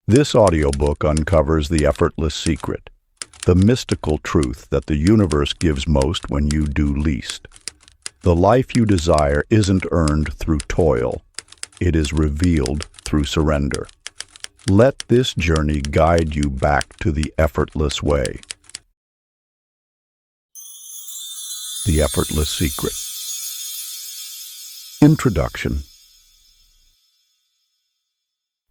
This audiobook uncovers the effortless secret, the mystical truth that the universe gives most when you do least. The life you desire isn't earned through toil. It is revealed through surrender. Let this journey guide you back to the effortless way. The Effortless Secret. Introduction.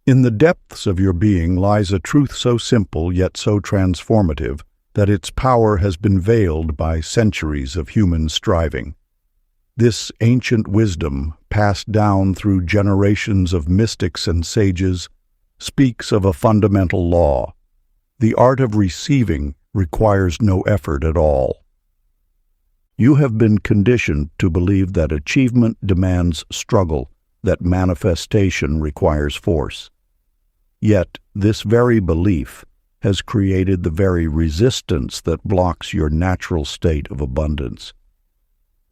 In the depths of your being lies a truth so simple yet so transformative that its power has been veiled by centuries of human striving. This ancient wisdom, passed down through generations of mystics and sages, speaks of a fundamental law. The art of receiving requires no effort at all. You have been conditioned to believe that achievement demands struggle, that manifestation requires force. Yet, this very belief has created the very resistance that blocks your natural state of abundance.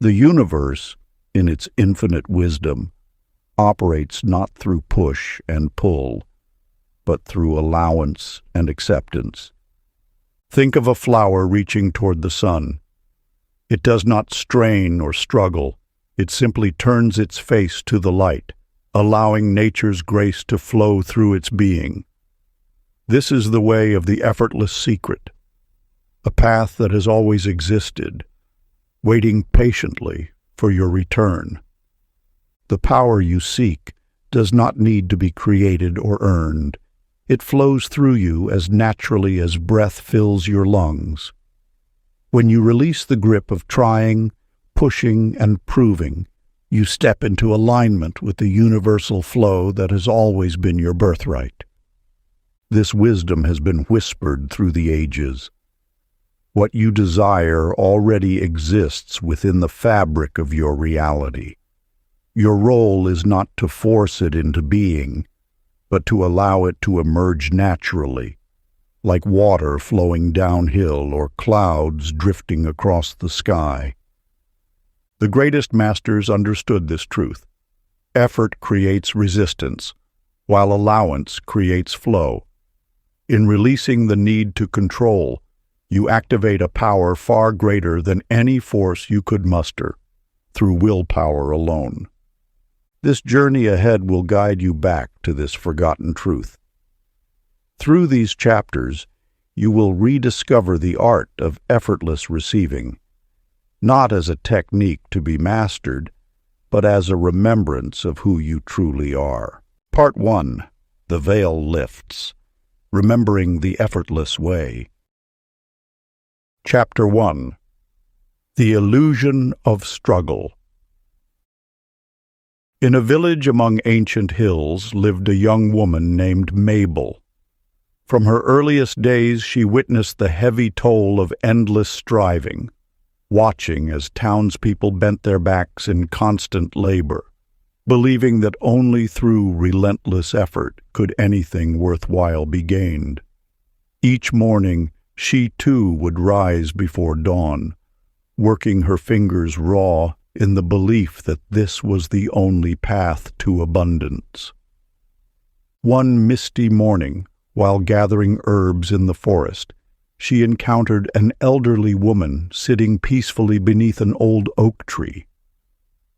The universe, in its infinite wisdom, operates not through push and pull, but through allowance and acceptance. Think of a flower reaching toward the sun. It does not strain or struggle. It simply turns its face to the light, allowing nature's grace to flow through its being. This is the way of the effortless secret, a path that has always existed, waiting patiently for your return. The power you seek does not need to be created or earned. It flows through you as naturally as breath fills your lungs. When you release the grip of trying, pushing, and proving, you step into alignment with the universal flow that has always been your birthright. This wisdom has been whispered through the ages. What you desire already exists within the fabric of your reality. Your role is not to force it into being, but to allow it to emerge naturally, like water flowing downhill or clouds drifting across the sky. The greatest masters understood this truth. Effort creates resistance, while allowance creates flow. In releasing the need to control, you activate a power far greater than any force you could muster, through willpower alone. This journey ahead will guide you back to this forgotten truth. Through these chapters, you will rediscover the art of effortless receiving, not as a technique to be mastered, but as a remembrance of who you truly are. Part 1. The Veil Lifts. Remembering the Effortless Way. Chapter 1. The Illusion of Struggle. In a village among ancient hills lived a young woman named Mabel. From her earliest days she witnessed the heavy toll of endless striving, watching as townspeople bent their backs in constant labor, believing that only through relentless effort could anything worthwhile be gained. Each morning, she too would rise before dawn, working her fingers raw in the belief that this was the only path to abundance. One misty morning, while gathering herbs in the forest, she encountered an elderly woman sitting peacefully beneath an old oak tree.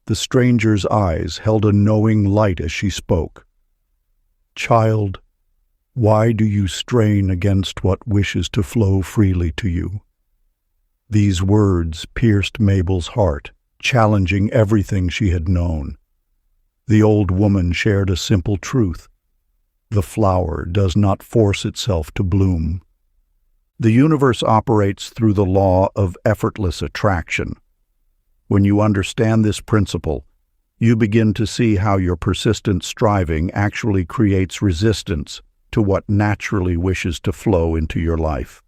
The stranger's eyes held a knowing light as she spoke. "Child, why do you strain against what wishes to flow freely to you?" These words pierced Mabel's heart, challenging everything she had known. The old woman shared a simple truth. The flower does not force itself to bloom. The universe operates through the law of effortless attraction. When you understand this principle, you begin to see how your persistent striving actually creates resistance to what naturally wishes to flow into your life.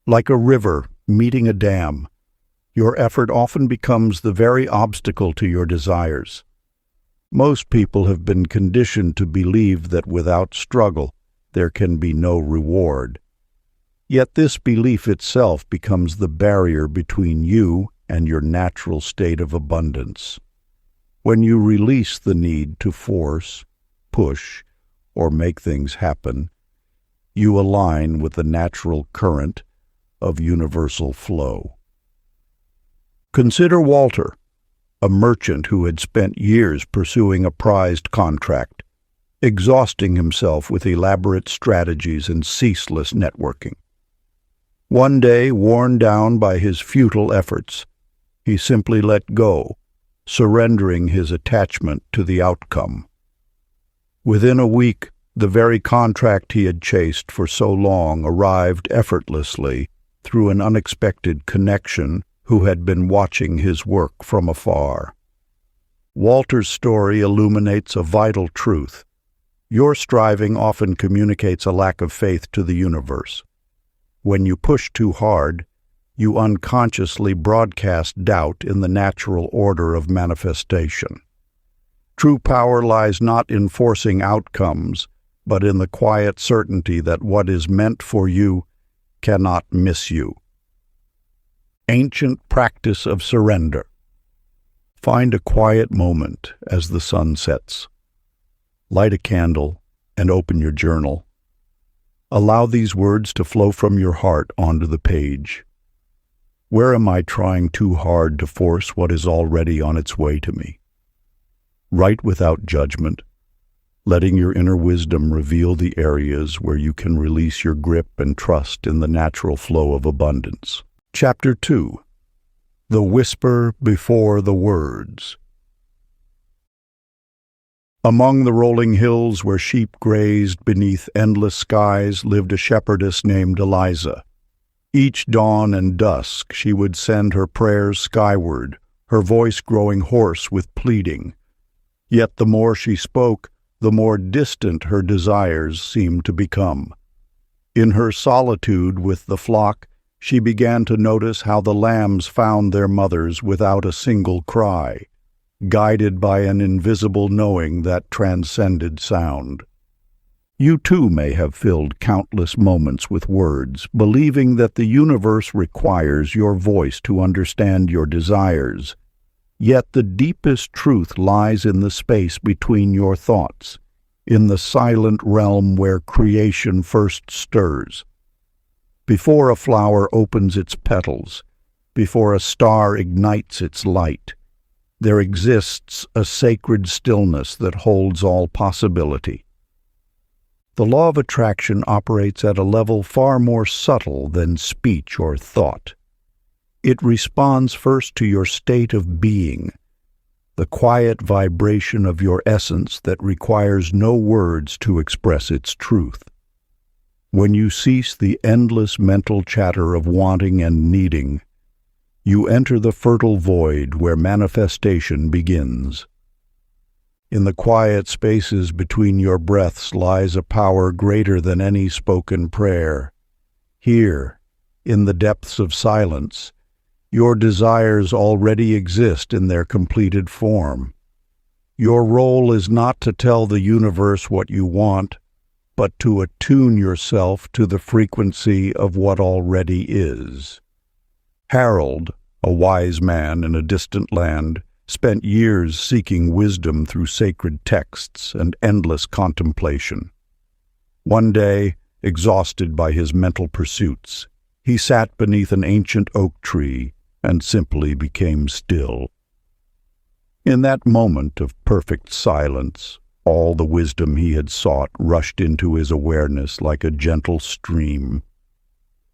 Like a river meeting a dam, your effort often becomes the very obstacle to your desires. Most people have been conditioned to believe that without struggle, there can be no reward. Yet this belief itself becomes the barrier between you and your natural state of abundance. When you release the need to force, push, or make things happen. You align with the natural current of universal flow. Consider Walter, a merchant who had spent years pursuing a prized contract, exhausting himself with elaborate strategies and ceaseless networking. One day, worn down by his futile efforts, he simply let go, surrendering his attachment to the outcome. Within a week, the very contract he had chased for so long arrived effortlessly through an unexpected connection who had been watching his work from afar. Walter's story illuminates a vital truth. Your striving often communicates a lack of faith to the universe. When you push too hard, you unconsciously broadcast doubt in the natural order of manifestation. True power lies not in forcing outcomes, but in the quiet certainty that what is meant for you cannot miss you. Ancient practice of surrender. Find a quiet moment as the sun sets. Light a candle and open your journal. Allow these words to flow from your heart onto the page. Where am I trying too hard to force what is already on its way to me? Write without judgment, letting your inner wisdom reveal the areas where you can release your grip and trust in the natural flow of abundance. Chapter 2. The Whisper Before the Words. Among the rolling hills where sheep grazed beneath endless skies lived a shepherdess named Eliza. Each dawn and dusk she would send her prayers skyward, her voice growing hoarse with pleading. Yet the more she spoke, the more distant her desires seemed to become. In her solitude with the flock, she began to notice how the lambs found their mothers without a single cry, guided by an invisible knowing that transcended sound. You too may have filled countless moments with words, believing that the universe requires your voice to understand your desires. Yet the deepest truth lies in the space between your thoughts, in the silent realm where creation first stirs. Before a flower opens its petals, before a star ignites its light, there exists a sacred stillness that holds all possibility. The law of attraction operates at a level far more subtle than speech or thought. It responds first to your state of being, the quiet vibration of your essence that requires no words to express its truth. When you cease the endless mental chatter of wanting and needing, you enter the fertile void where manifestation begins. In the quiet spaces between your breaths lies a power greater than any spoken prayer. Here, in the depths of silence, your desires already exist in their completed form. Your role is not to tell the universe what you want, but to attune yourself to the frequency of what already is. Harold, a wise man in a distant land, spent years seeking wisdom through sacred texts and endless contemplation. One day, exhausted by his mental pursuits, he sat beneath an ancient oak tree and simply became still. In that moment of perfect silence, all the wisdom he had sought rushed into his awareness like a gentle stream.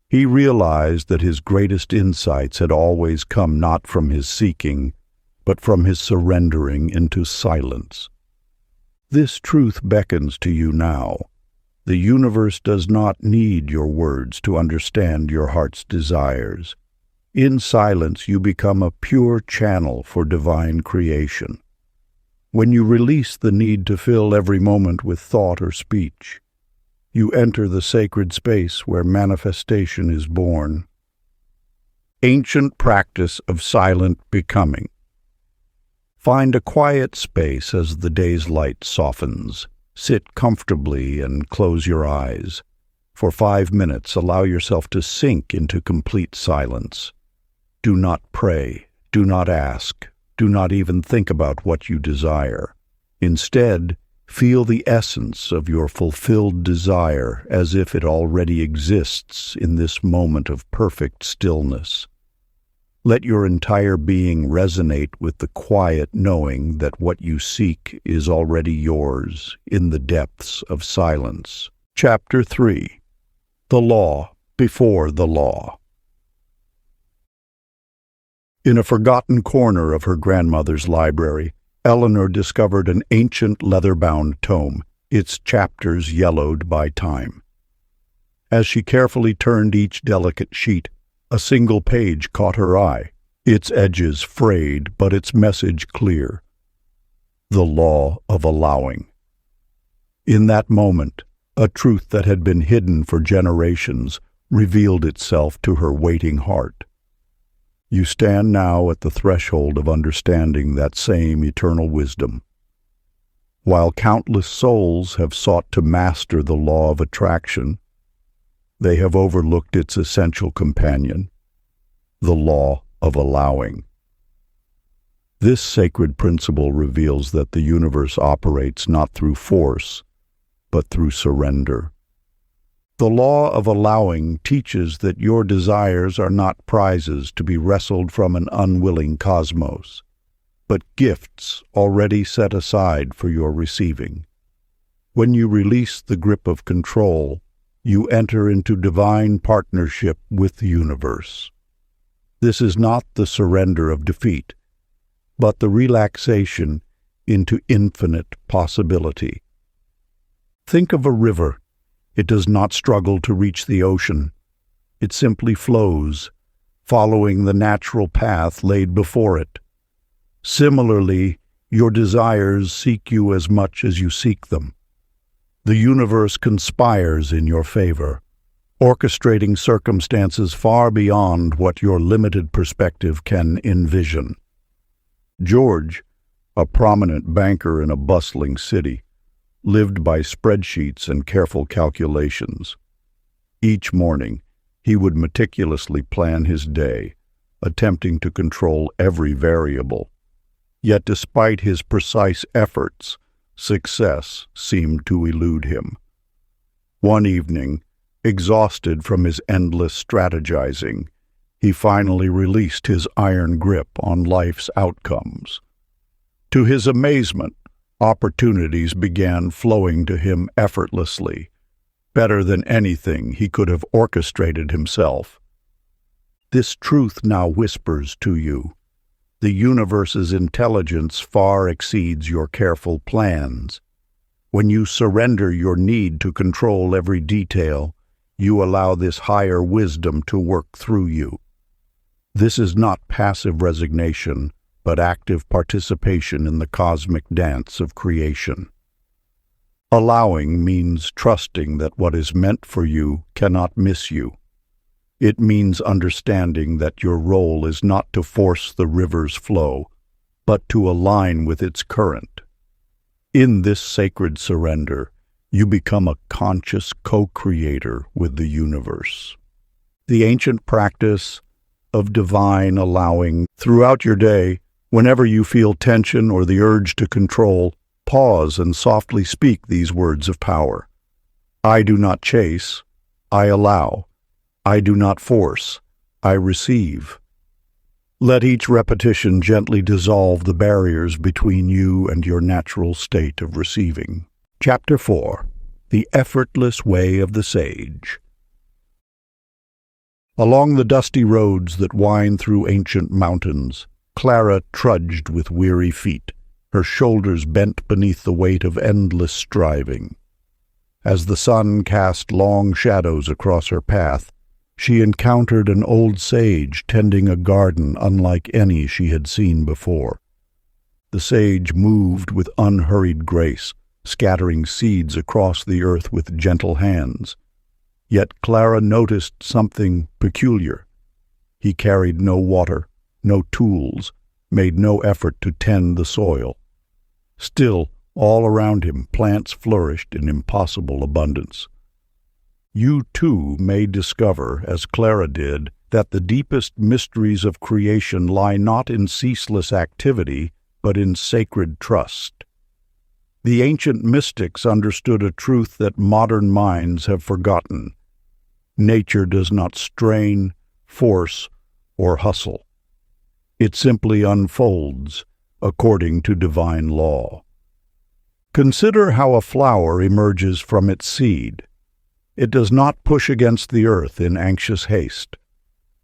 He realized that his greatest insights had always come not from his seeking, but from his surrendering into silence. This truth beckons to you now. The universe does not need your words to understand your heart's desires. In silence, you become a pure channel for divine creation. When you release the need to fill every moment with thought or speech, you enter the sacred space where manifestation is born. Ancient practice of silent becoming. Find a quiet space as the day's light softens. Sit comfortably and close your eyes. For 5 minutes, allow yourself to sink into complete silence. Do not pray. Do not ask. Do not even think about what you desire. Instead, Feel the essence of your fulfilled desire as if it already exists in this moment of perfect stillness. Let your entire being resonate with the quiet knowing that what you seek is already yours in the depths of silence. Chapter 3. The Law Before the Law. In a forgotten corner of her grandmother's library, Eleanor discovered an ancient leather-bound tome, its chapters yellowed by time. As she carefully turned each delicate sheet, a single page caught her eye, its edges frayed but its message clear. The Law of Allowing. In that moment, a truth that had been hidden for generations revealed itself to her waiting heart. You stand now at the threshold of understanding that same eternal wisdom. While countless souls have sought to master the law of attraction, they have overlooked its essential companion, the law of allowing. This sacred principle reveals that the universe operates not through force, but through surrender. The law of allowing teaches that your desires are not prizes to be wrestled from an unwilling cosmos, but gifts already set aside for your receiving. When you release the grip of control, you enter into divine partnership with the universe. This is not the surrender of defeat, but the relaxation into infinite possibility. Think of a river. It does not struggle to reach the ocean. It simply flows, following the natural path laid before it. Similarly, your desires seek you as much as you seek them. The universe conspires in your favor, orchestrating circumstances far beyond what your limited perspective can envision. George, a prominent banker in a bustling city, lived by spreadsheets and careful calculations. Each morning, he would meticulously plan his day, attempting to control every variable. Yet despite his precise efforts, success seemed to elude him. One evening, exhausted from his endless strategizing, he finally released his iron grip on life's outcomes. To his amazement, opportunities began flowing to him effortlessly, better than anything he could have orchestrated himself. This truth now whispers to you. The universe's intelligence far exceeds your careful plans. When you surrender your need to control every detail, you allow this higher wisdom to work through you. This is not passive resignation, but active participation in the cosmic dance of creation. Allowing means trusting that what is meant for you cannot miss you. It means understanding that your role is not to force the river's flow, but to align with its current. In this sacred surrender, you become a conscious co-creator with the universe. The ancient practice of divine allowing. Throughout your day, whenever you feel tension or the urge to control, pause and softly speak these words of power. I do not chase, I allow. I do not force, I receive. Let each repetition gently dissolve the barriers between you and your natural state of receiving. Chapter 4. The Effortless Way of the Sage. Along the dusty roads that wind through ancient mountains, Clara trudged with weary feet, her shoulders bent beneath the weight of endless striving. As the sun cast long shadows across her path, she encountered an old sage tending a garden unlike any she had seen before. The sage moved with unhurried grace, scattering seeds across the earth with gentle hands. Yet Clara noticed something peculiar. He carried no water, no tools, made no effort to tend the soil. Still, all around him, plants flourished in impossible abundance. You too may discover, as Clara did, that the deepest mysteries of creation lie not in ceaseless activity, but in sacred trust. The ancient mystics understood a truth that modern minds have forgotten. Nature does not strain, force, or hustle. It simply unfolds according to divine law. Consider how a flower emerges from its seed. It does not push against the earth in anxious haste.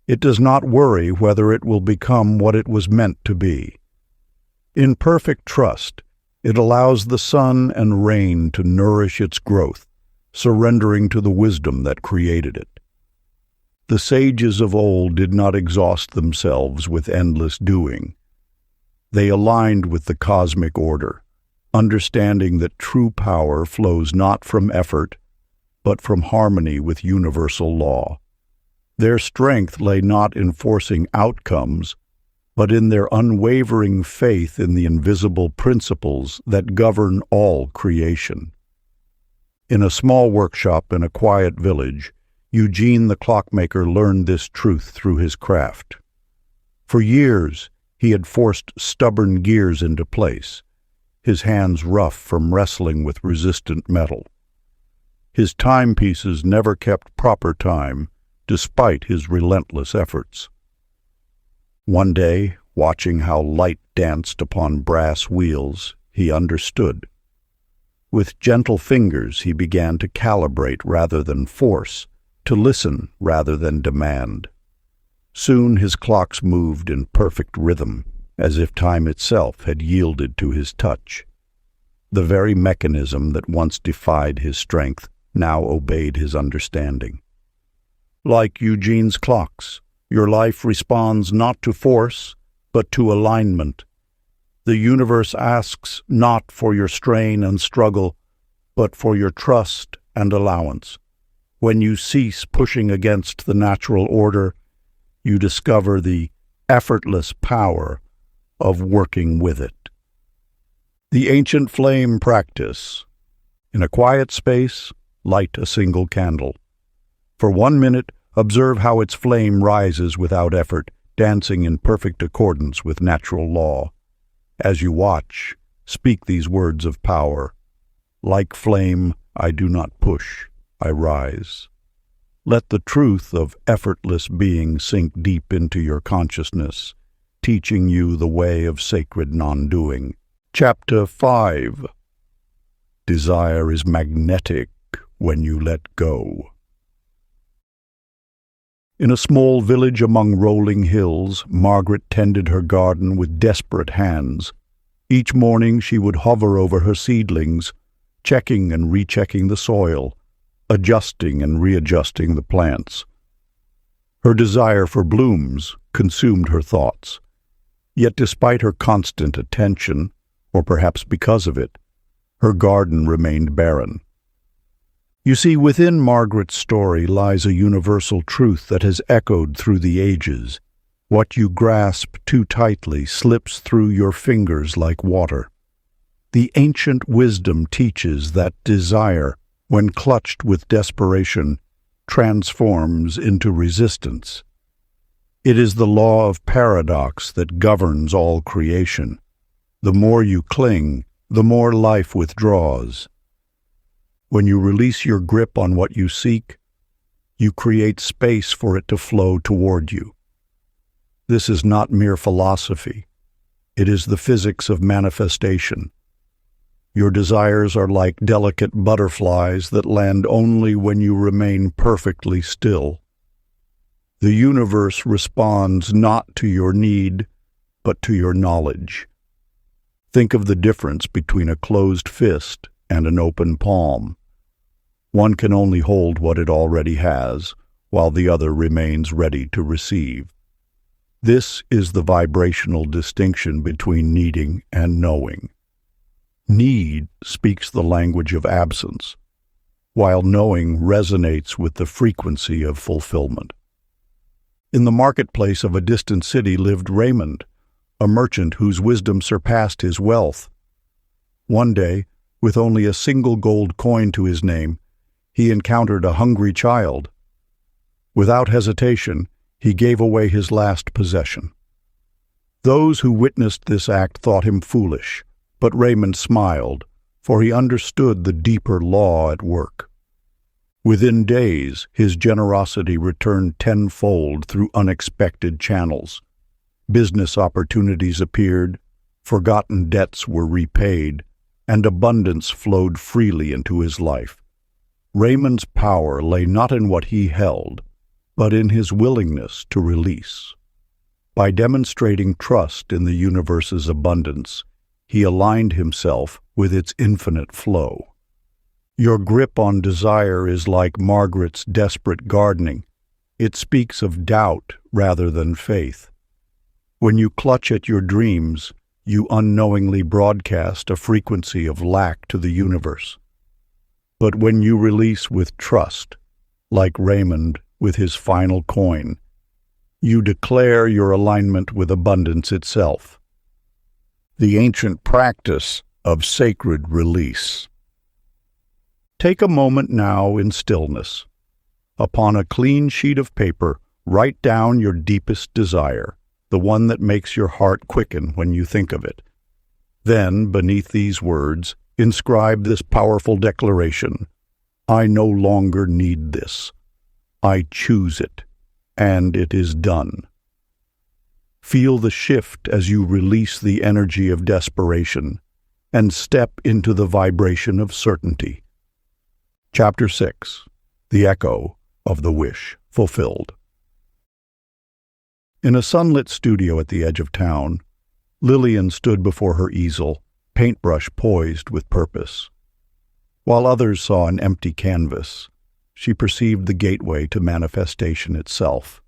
It does not worry whether it will become what it was meant to be. In perfect trust, it allows the sun and rain to nourish its growth, surrendering to the wisdom that created it. The sages of old did not exhaust themselves with endless doing. They aligned with the cosmic order, understanding that true power flows not from effort, but from harmony with universal law. Their strength lay not in forcing outcomes, but in their unwavering faith in the invisible principles that govern all creation. In a small workshop in a quiet village, Eugene the clockmaker learned this truth through his craft. For years, he had forced stubborn gears into place, his hands rough from wrestling with resistant metal. His timepieces never kept proper time, despite his relentless efforts. One day, watching how light danced upon brass wheels, he understood. With gentle fingers, he began to calibrate rather than force, to listen rather than demand. Soon his clocks moved in perfect rhythm, as if time itself had yielded to his touch. The very mechanism that once defied his strength now obeyed his understanding. Like Eugene's clocks, your life responds not to force, but to alignment. The universe asks not for your strain and struggle, but for your trust and allowance. When you cease pushing against the natural order, you discover the effortless power of working with it. The ancient flame practice. In a quiet space, light a single candle. For 1 minute, observe how its flame rises without effort, dancing in perfect accordance with natural law. As you watch, speak these words of power. Like flame, I do not push, I rise. Let the truth of effortless being sink deep into your consciousness, teaching you the way of sacred non-doing. Chapter 5. Desire is magnetic when you let go. In a small village among rolling hills, Margaret tended her garden with desperate hands. Each morning she would hover over her seedlings, checking and rechecking the soil, adjusting and readjusting the plants. Her desire for blooms consumed her thoughts. Yet despite her constant attention, or perhaps because of it, her garden remained barren. You see, within Margaret's story lies a universal truth that has echoed through the ages. What you grasp too tightly slips through your fingers like water. The ancient wisdom teaches that desire, when clutched with desperation, transforms into resistance. It is the law of paradox that governs all creation. The more you cling, the more life withdraws. When you release your grip on what you seek, you create space for it to flow toward you. This is not mere philosophy. It is the physics of manifestation. Your desires are like delicate butterflies that land only when you remain perfectly still. The universe responds not to your need, but to your knowledge. Think of the difference between a closed fist and an open palm. One can only hold what it already has, while the other remains ready to receive. This is the vibrational distinction between needing and knowing. Need speaks the language of absence, while knowing resonates with the frequency of fulfillment. In the marketplace of a distant city lived Raymond, a merchant whose wisdom surpassed his wealth. One day, with only a single gold coin to his name, he encountered a hungry child. Without hesitation, he gave away his last possession. Those who witnessed this act thought him foolish, but Raymond smiled, for he understood the deeper law at work. Within days, his generosity returned tenfold through unexpected channels. Business opportunities appeared, forgotten debts were repaid, and abundance flowed freely into his life. Raymond's power lay not in what he held, but in his willingness to release. By demonstrating trust in the universe's abundance, he aligned himself with its infinite flow. Your grip on desire is like Margaret's desperate gardening. It speaks of doubt rather than faith. When you clutch at your dreams, you unknowingly broadcast a frequency of lack to the universe. But when you release with trust, like Raymond with his final coin, you declare your alignment with abundance itself. The ancient practice of sacred release. Take a moment now in stillness. Upon a clean sheet of paper, write down your deepest desire, the one that makes your heart quicken when you think of it. Then, beneath these words, inscribe this powerful declaration: I no longer need this. I choose it, and it is done. Feel the shift as you release the energy of desperation and step into the vibration of certainty. Chapter 6. The Echo of the Wish Fulfilled. In a sunlit studio at the edge of town, Lillian stood before her easel, paintbrush poised with purpose. While others saw an empty canvas, she perceived the gateway to manifestation itself.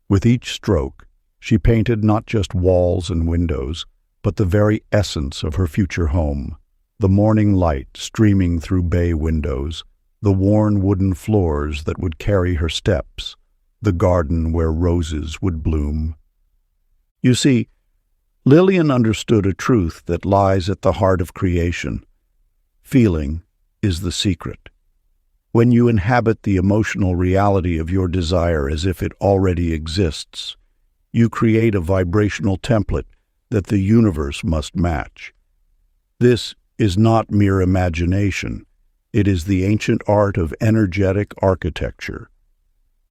With each stroke, she painted not just walls and windows, but the very essence of her future home: the morning light streaming through bay windows, the worn wooden floors that would carry her steps, the garden where roses would bloom. You see, Lillian understood a truth that lies at the heart of creation. Feeling is the secret. When you inhabit the emotional reality of your desire as if it already exists, you create a vibrational template that the universe must match. This is not mere imagination. It is the ancient art of energetic architecture.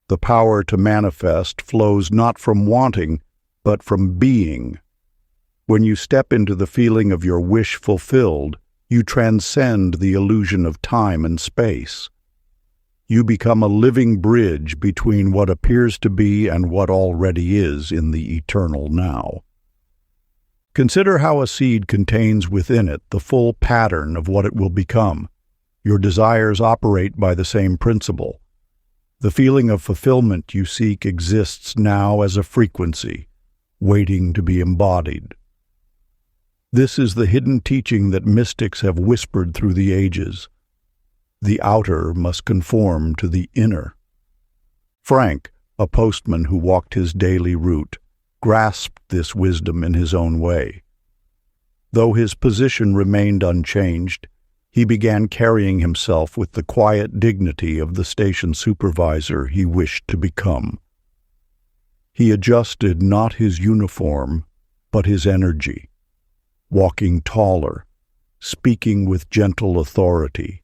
The power to manifest flows not from wanting, but from being. When you step into the feeling of your wish fulfilled, you transcend the illusion of time and space. You become a living bridge between what appears to be and what already is in the eternal now. Consider how a seed contains within it the full pattern of what it will become. Your desires operate by the same principle. The feeling of fulfillment you seek exists now as a frequency, waiting to be embodied. This is the hidden teaching that mystics have whispered through the ages. The outer must conform to the inner. Frank, a postman who walked his daily route, grasped this wisdom in his own way. Though his position remained unchanged, he began carrying himself with the quiet dignity of the station supervisor he wished to become. He adjusted not his uniform, but his energy, walking taller, speaking with gentle authority,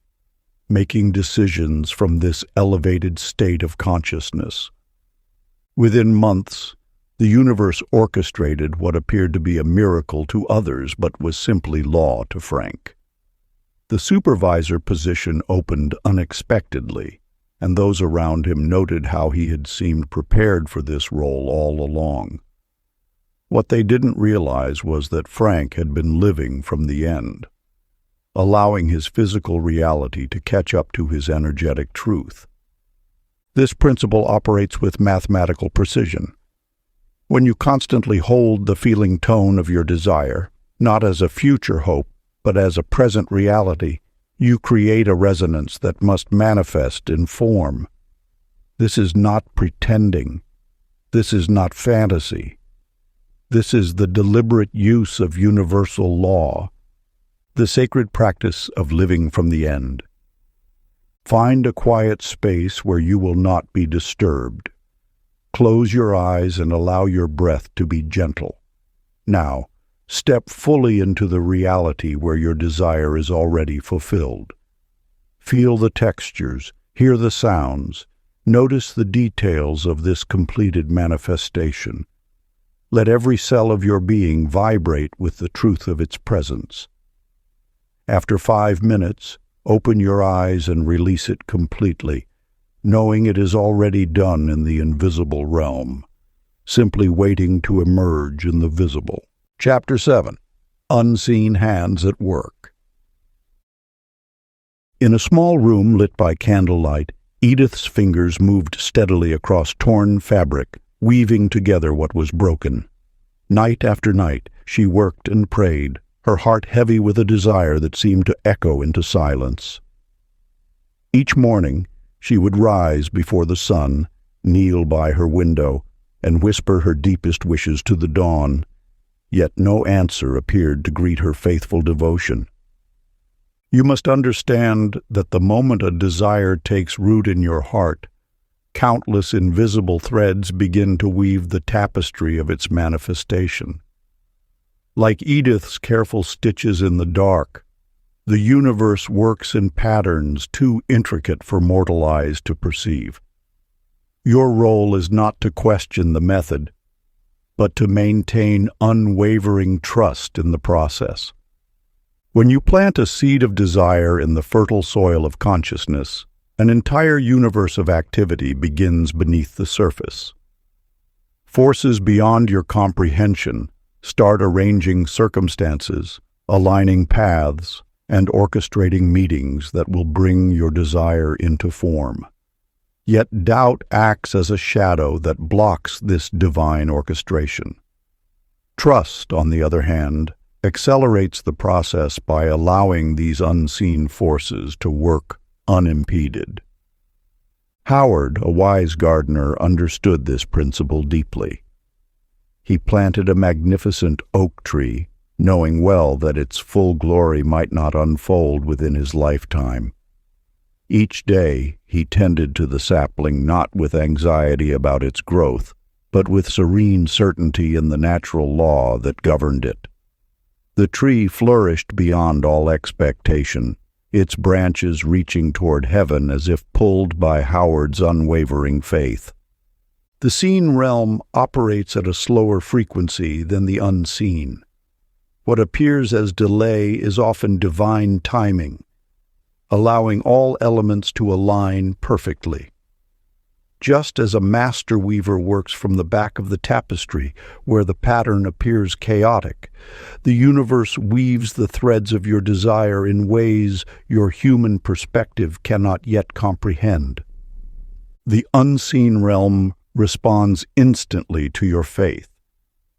making decisions from this elevated state of consciousness. Within months, the universe orchestrated what appeared to be a miracle to others but was simply law to Frank. The supervisor position opened unexpectedly, and those around him noted how he had seemed prepared for this role all along. What they didn't realize was that Frank had been living from the end, allowing his physical reality to catch up to his energetic truth. This principle operates with mathematical precision. When you constantly hold the feeling tone of your desire, not as a future hope, but as a present reality, you create a resonance that must manifest in form. This is not pretending. This is not fantasy. This is the deliberate use of universal law, the sacred practice of living from the end. Find a quiet space where you will not be disturbed. Close your eyes and allow your breath to be gentle. Now, Step fully into the reality where your desire is already fulfilled. Feel the textures, hear the sounds, notice the details of this completed manifestation. Let every cell of your being vibrate with the truth of its presence. After 5 minutes, open your eyes and release it completely, knowing it is already done in the invisible realm, simply waiting to emerge in the visible. Chapter 7. Unseen Hands at Work. In a small room lit by candlelight, Edith's fingers moved steadily across torn fabric, weaving together what was broken. Night after night, she worked and prayed, her heart heavy with a desire that seemed to echo into silence. Each morning, she would rise before the sun, kneel by her window, and whisper her deepest wishes to the dawn. Yet no answer appeared to greet her faithful devotion. You must understand that the moment a desire takes root in your heart, countless invisible threads begin to weave the tapestry of its manifestation. Like Edith's careful stitches in the dark, the universe works in patterns too intricate for mortal eyes to perceive. Your role is not to question the method, but to maintain unwavering trust in the process. When you plant a seed of desire in the fertile soil of consciousness, an entire universe of activity begins beneath the surface. Forces beyond your comprehension start arranging circumstances, aligning paths, and orchestrating meetings that will bring your desire into form. Yet doubt acts as a shadow that blocks this divine orchestration. Trust, on the other hand, accelerates the process by allowing these unseen forces to work unimpeded. Howard, a wise gardener, understood this principle deeply. He planted a magnificent oak tree, knowing well that its full glory might not unfold within his lifetime. Each day he tended to the sapling not with anxiety about its growth, but with serene certainty in the natural law that governed it. The tree flourished beyond all expectation, its branches reaching toward heaven as if pulled by Howard's unwavering faith. The seen realm operates at a slower frequency than the unseen. What appears as delay is often divine timing, allowing all elements to align perfectly. Just as a master weaver works from the back of the tapestry, where the pattern appears chaotic, the universe weaves the threads of your desire in ways your human perspective cannot yet comprehend. The unseen realm responds instantly to your faith.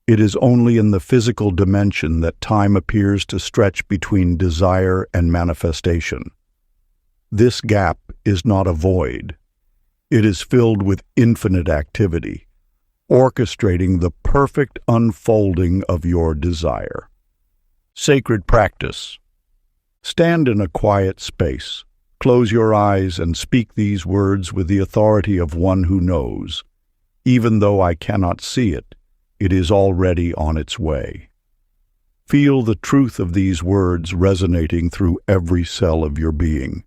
It is only in the physical dimension that time appears to stretch between desire and manifestation. This gap is not a void. It is filled with infinite activity, orchestrating the perfect unfolding of your desire. Sacred practice. Stand in a quiet space. Close your eyes and speak these words with the authority of one who knows. Even though I cannot see it, it is already on its way. Feel the truth of these words resonating through every cell of your being.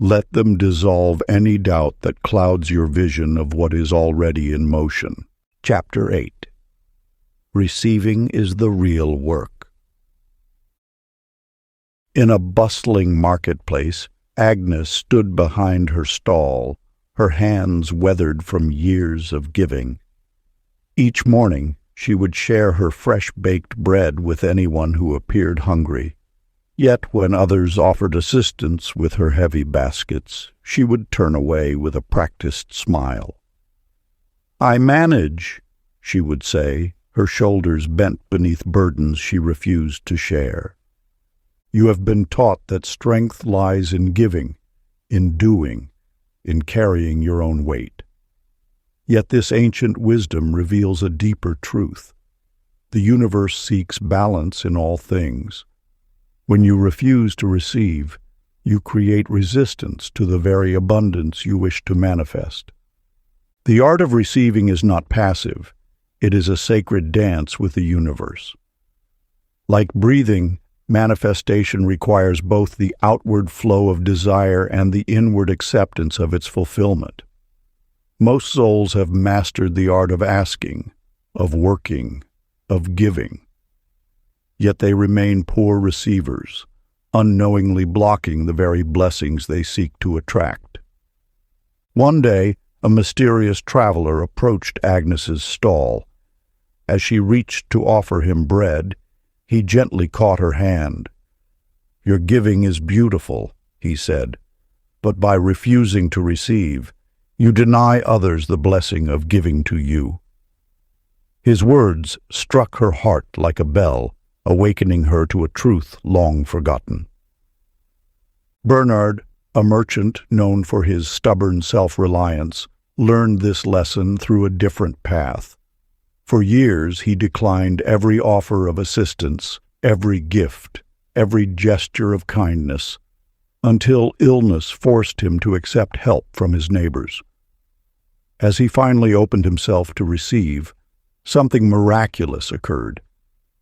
Let them dissolve any doubt that clouds your vision of what is already in motion. Chapter 8. Receiving is the real work. In a bustling marketplace, Agnes stood behind her stall, her hands weathered from years of giving. Each morning, she would share her fresh-baked bread with anyone who appeared hungry. Yet when others offered assistance with her heavy baskets, she would turn away with a practiced smile. "I manage," she would say, her shoulders bent beneath burdens she refused to share. You have been taught that strength lies in giving, in doing, in carrying your own weight. Yet this ancient wisdom reveals a deeper truth. The universe seeks balance in all things. When you refuse to receive, you create resistance to the very abundance you wish to manifest. The art of receiving is not passive. It is a sacred dance with the universe. Like breathing, manifestation requires both the outward flow of desire and the inward acceptance of its fulfillment. Most souls have mastered the art of asking, of working, of giving. Yet they remain poor receivers, unknowingly blocking the very blessings they seek to attract. One day, a mysterious traveler approached Agnes's stall. As she reached to offer him bread, he gently caught her hand. "Your giving is beautiful," he said, "but by refusing to receive, you deny others the blessing of giving to you." His words struck her heart like a bell, awakening her to a truth long forgotten. Bernard, a merchant known for his stubborn self-reliance, learned this lesson through a different path. For years he declined every offer of assistance, every gift, every gesture of kindness, until illness forced him to accept help from his neighbors. As he finally opened himself to receive, something miraculous occurred.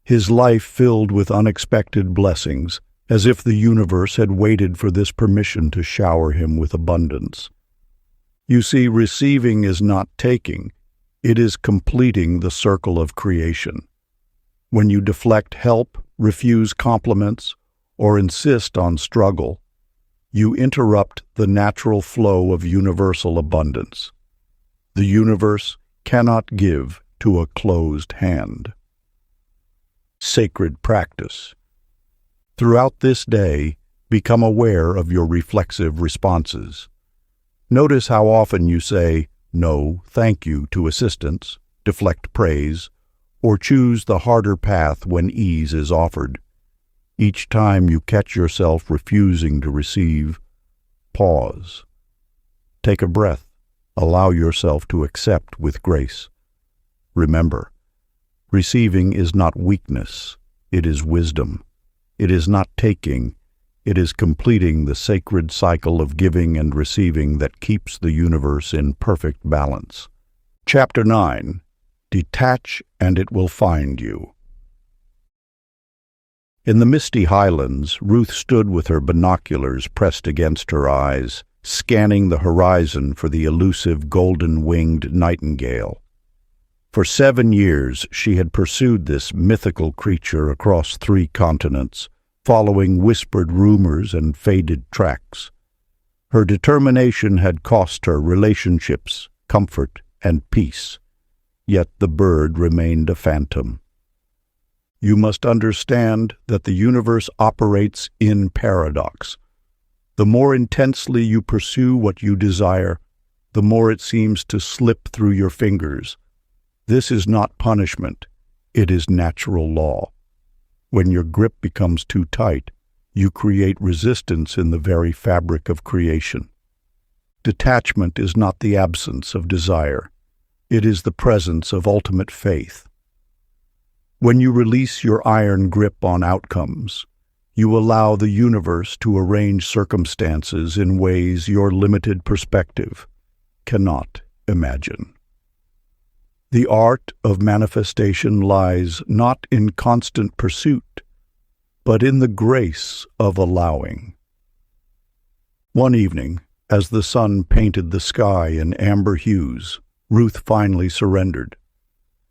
His life filled with unexpected blessings, as if the universe had waited for this permission to shower him with abundance. You see, receiving is not taking, it is completing the circle of creation. When you deflect help, refuse compliments, or insist on struggle, you interrupt the natural flow of universal abundance. The universe cannot give to a closed hand. Sacred practice. Throughout this day, become aware of your reflexive responses. Notice how often you say no, thank you to assistance, deflect praise, or choose the harder path when ease is offered. Each time you catch yourself refusing to receive, pause. Take a breath. Allow yourself to accept with grace. Remember, receiving is not weakness, it is wisdom. It is not taking, it is completing the sacred cycle of giving and receiving that keeps the universe in perfect balance. Chapter 9. Detach and it will find you. In the misty highlands, Ruth stood with her binoculars pressed against her eyes, scanning the horizon for the elusive golden-winged nightingale. For 7 years she had pursued this mythical creature across 3 continents, following whispered rumors and faded tracks. Her determination had cost her relationships, comfort, and peace, yet the bird remained a phantom. You must understand that the universe operates in paradox. The more intensely you pursue what you desire, the more it seems to slip through your fingers. This is not punishment, it is natural law. When your grip becomes too tight, you create resistance in the very fabric of creation. Detachment is not the absence of desire. It is the presence of ultimate faith. When you release your iron grip on outcomes, you allow the universe to arrange circumstances in ways your limited perspective cannot imagine. The art of manifestation lies not in constant pursuit, but in the grace of allowing. One evening, as the sun painted the sky in amber hues, Ruth finally surrendered.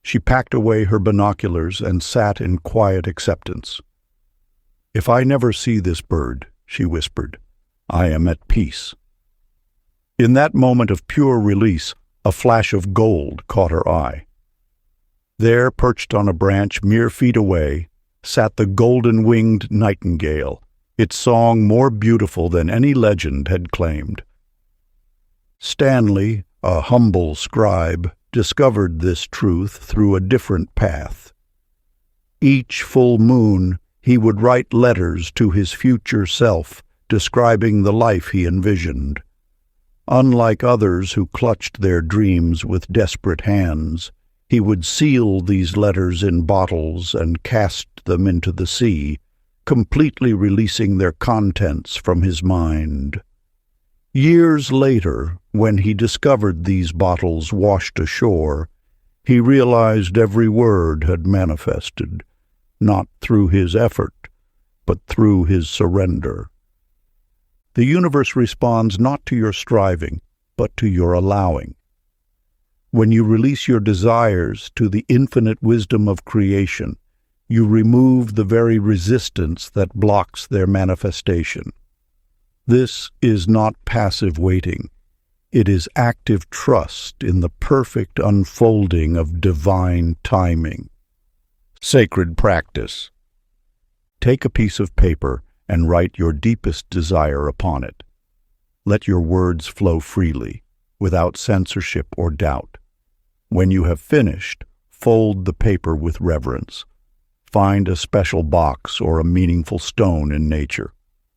She packed away her binoculars and sat in quiet acceptance. "If I never see this bird," she whispered, "I am at peace." In that moment of pure release, a flash of gold caught her eye. There, perched on a branch mere feet away, sat the golden-winged nightingale, its song more beautiful than any legend had claimed. Stanley, a humble scribe, discovered this truth through a different path. Each full moon, he would write letters to his future self, describing the life he envisioned. Unlike others who clutched their dreams with desperate hands, he would seal these letters in bottles and cast them into the sea, completely releasing their contents from his mind. Years later, when he discovered these bottles washed ashore, he realized every word had manifested. not through his effort, but through his surrender. The universe responds not to your striving, but to your allowing. When you release your desires to the infinite wisdom of creation, you remove the very resistance that blocks their manifestation. This is not passive waiting. It is active trust in the perfect unfolding of divine timing. Sacred practice. Take a piece of paper and write your deepest desire upon it. Let your words flow freely, without censorship or doubt. When you have finished, fold the paper with reverence. Find a special box or a meaningful stone in nature.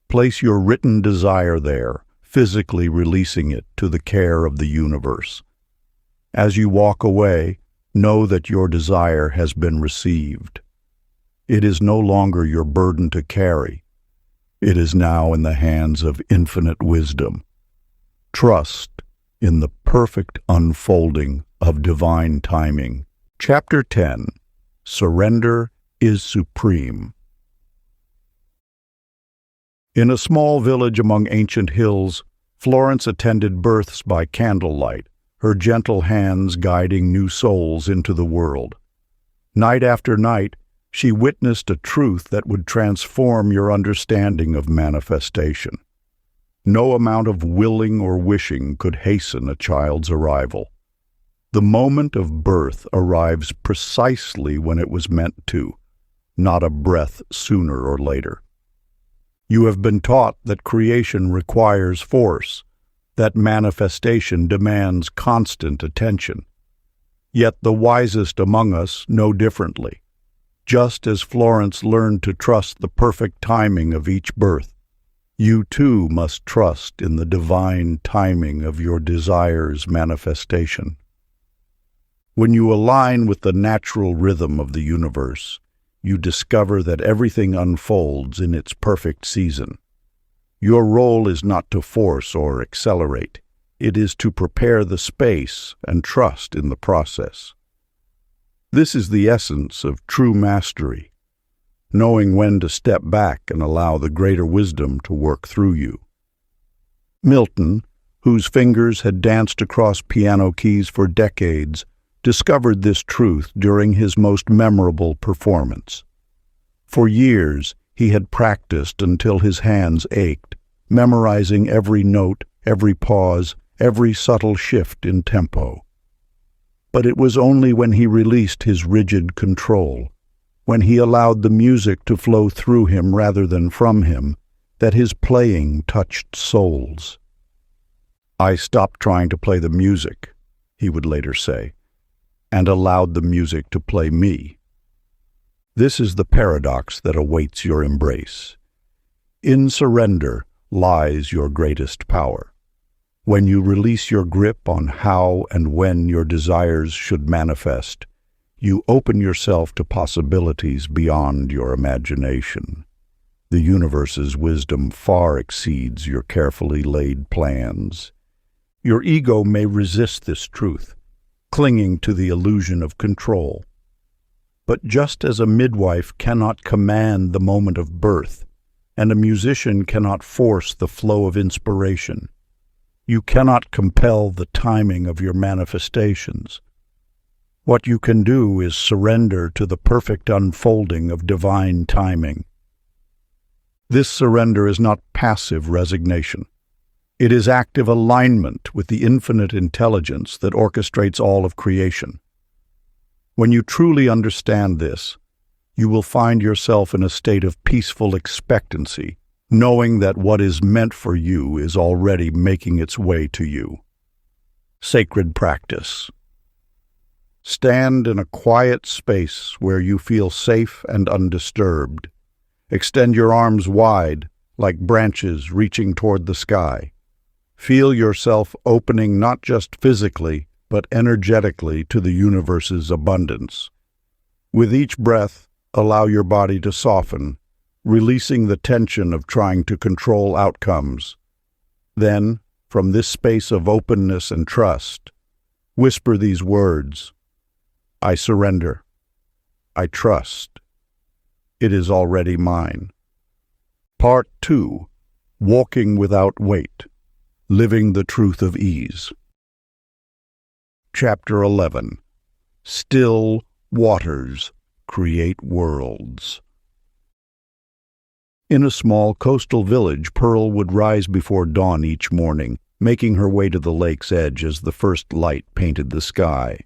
Place your written desire there, physically releasing it to the care of the universe. As you walk away, know that your desire has been received. It is no longer your burden to carry. It is now in the hands of infinite wisdom. Trust in the perfect unfolding of divine timing. Chapter 10. Surrender is supreme. In a small village among ancient hills, Florence attended births by candlelight, her gentle hands guiding new souls into the world. Night after night, she witnessed a truth that would transform your understanding of manifestation. No amount of willing or wishing could hasten a child's arrival. The moment of birth arrives precisely when it was meant to, not a breath sooner or later. You have been taught that creation requires force, that manifestation demands constant attention. Yet the wisest among us know differently. Just as Florence learned to trust the perfect timing of each birth, you too must trust in the divine timing of your desire's manifestation. When you align with the natural rhythm of the universe, you discover that everything unfolds in its perfect season. Your role is not to force or accelerate. It is to prepare the space and trust in the process. This is the essence of true mastery, knowing when to step back and allow the greater wisdom to work through you. Milton, whose fingers had danced across piano keys for decades, discovered this truth during his most memorable performance. For years, he had practiced until his hands ached, memorizing every note, every pause, every subtle shift in tempo. But it was only when he released his rigid control, when he allowed the music to flow through him rather than from him, that his playing touched souls. "I stopped trying to play the music," he would later say, "and allowed the music to play me." This is the paradox that awaits your embrace. In surrender lies your greatest power. When you release your grip on how and when your desires should manifest, you open yourself to possibilities beyond your imagination. The universe's wisdom far exceeds your carefully laid plans. Your ego may resist this truth, clinging to the illusion of control. But just as a midwife cannot command the moment of birth, and a musician cannot force the flow of inspiration, you cannot compel the timing of your manifestations. What you can do is surrender to the perfect unfolding of divine timing. This surrender is not passive resignation. It is active alignment with the infinite intelligence that orchestrates all of creation. When you truly understand this, you will find yourself in a state of peaceful expectancy, knowing that what is meant for you is already making its way to you. Sacred practice. Stand in a quiet space where you feel safe and undisturbed. Extend your arms wide, like branches reaching toward the sky. Feel yourself opening not just physically, but energetically to the universe's abundance. With each breath, allow your body to soften, releasing the tension of trying to control outcomes. Then, from this space of openness and trust, whisper these words: I surrender. I trust. it is already mine. Part 2. Walking without weight. Living the truth of ease. Chapter 11. Still waters create worlds. In a small coastal village, Pearl would rise before dawn each morning, making her way to the lake's edge as the first light painted the sky.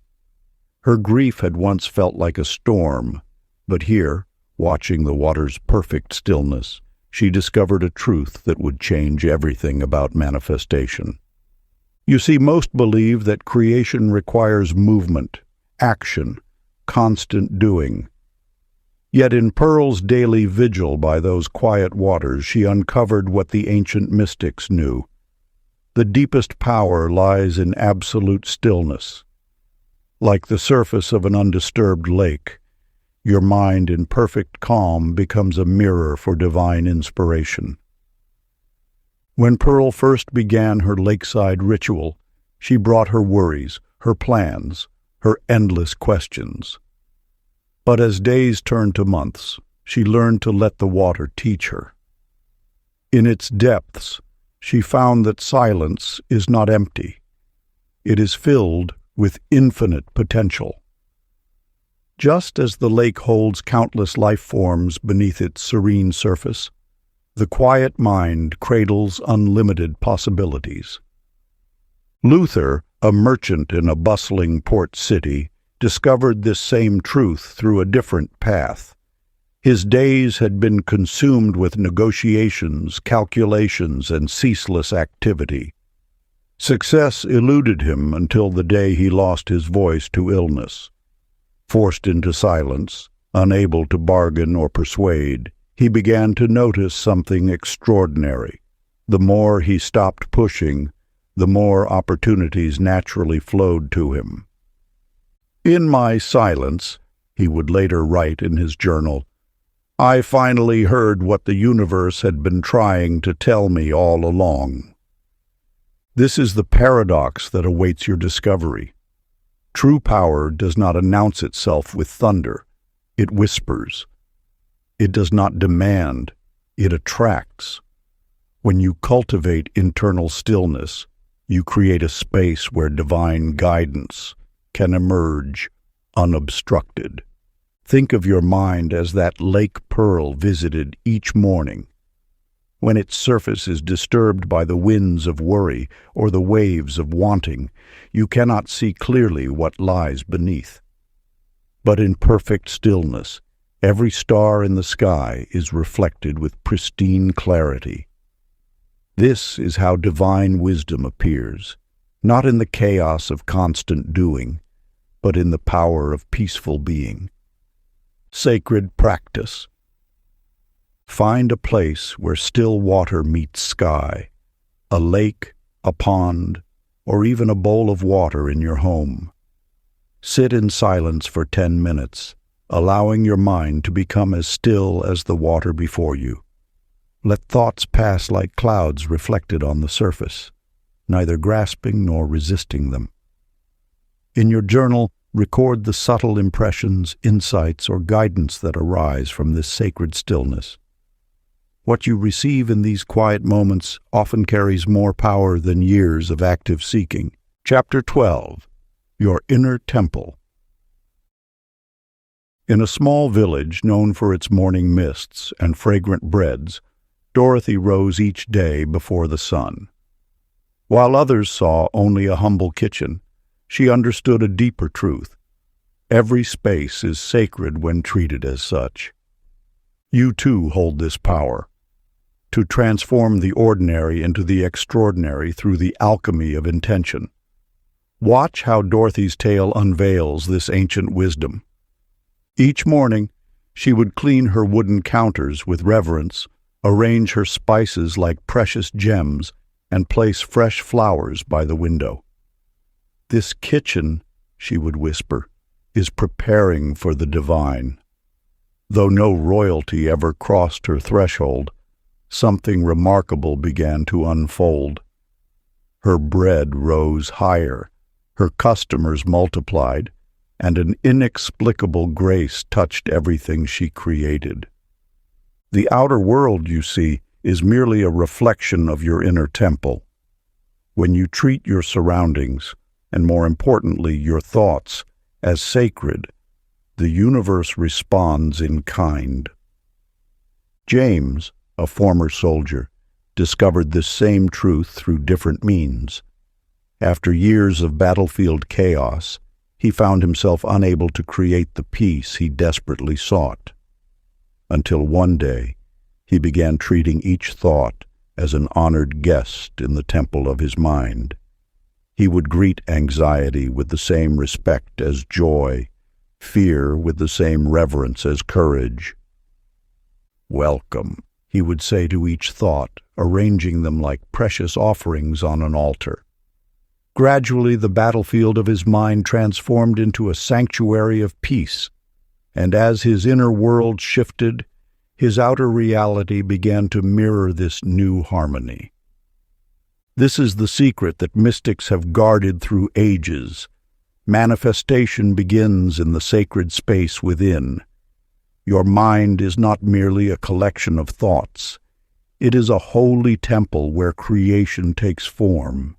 Her grief had once felt like a storm, but here, watching the water's perfect stillness, she discovered a truth that would change everything about manifestation. You see, most believe that creation requires movement, action, constant doing. Yet in Pearl's daily vigil by those quiet waters, she uncovered what the ancient mystics knew. The deepest power lies in absolute stillness. Like the surface of an undisturbed lake, your mind in perfect calm becomes a mirror for divine inspiration. When Pearl first began her lakeside ritual, she brought her worries, her plans, her endless questions. But as days turned to months, she learned to let the water teach her. In its depths, she found that silence is not empty. It is filled with infinite potential. Just as the lake holds countless life forms beneath its serene surface, the quiet mind cradles unlimited possibilities. Luther, a merchant in a bustling port city, discovered this same truth through a different path. His days had been consumed with negotiations, calculations, and ceaseless activity. Success eluded him until the day he lost his voice to illness. Forced into silence, unable to bargain or persuade, he began to notice something extraordinary. The more he stopped pushing, the more opportunities naturally flowed to him. "In my silence," he would later write in his journal, "I finally heard what the universe had been trying to tell me all along." This is the paradox that awaits your discovery. True power does not announce itself with thunder. It whispers. It does not demand. It attracts. When you cultivate internal stillness, you create a space where divine guidance can emerge unobstructed. Think of your mind as that lake Pearl visited each morning. When its surface is disturbed by the winds of worry or the waves of wanting, you cannot see clearly what lies beneath. But in perfect stillness, every star in the sky is reflected with pristine clarity. This is how divine wisdom appears, not in the chaos of constant doing, but in the power of peaceful being. Sacred practice. Find a place where still water meets sky, a lake, a pond, or even a bowl of water in your home. Sit in silence for 10 minutes, allowing your mind to become as still as the water before you. Let thoughts pass like clouds reflected on the surface, neither grasping nor resisting them. In your journal, record the subtle impressions, insights, or guidance that arise from this sacred stillness. What you receive in these quiet moments often carries more power than years of active seeking. Chapter 12. Your Inner Temple. In a small village known for its morning mists and fragrant breads, Dorothy rose each day before the sun. While others saw only a humble kitchen, she understood a deeper truth. Every space is sacred when treated as such. You too hold this power, to transform the ordinary into the extraordinary through the alchemy of intention. Watch how Dorothy's tale unveils this ancient wisdom. Each morning, she would clean her wooden counters with reverence, arrange her spices like precious gems, and place fresh flowers by the window. "This kitchen," she would whisper, "is preparing for the divine." Though no royalty ever crossed her threshold, something remarkable began to unfold. Her bread rose higher, her customers multiplied, and an inexplicable grace touched everything she created. The outer world, you see, is merely a reflection of your inner temple. When you treat your surroundings, and more importantly, your thoughts, as sacred, the universe responds in kind. James, a former soldier, discovered this same truth through different means. After years of battlefield chaos, he found himself unable to create the peace he desperately sought. Until one day, he began treating each thought as an honored guest in the temple of his mind. He would greet anxiety with the same respect as joy, fear with the same reverence as courage. "Welcome," he would say to each thought, arranging them like precious offerings on an altar. Gradually, the battlefield of his mind transformed into a sanctuary of peace, and as his inner world shifted, his outer reality began to mirror this new harmony. This is the secret that mystics have guarded through ages. Manifestation begins in the sacred space within. Your mind is not merely a collection of thoughts. It is a holy temple where creation takes form.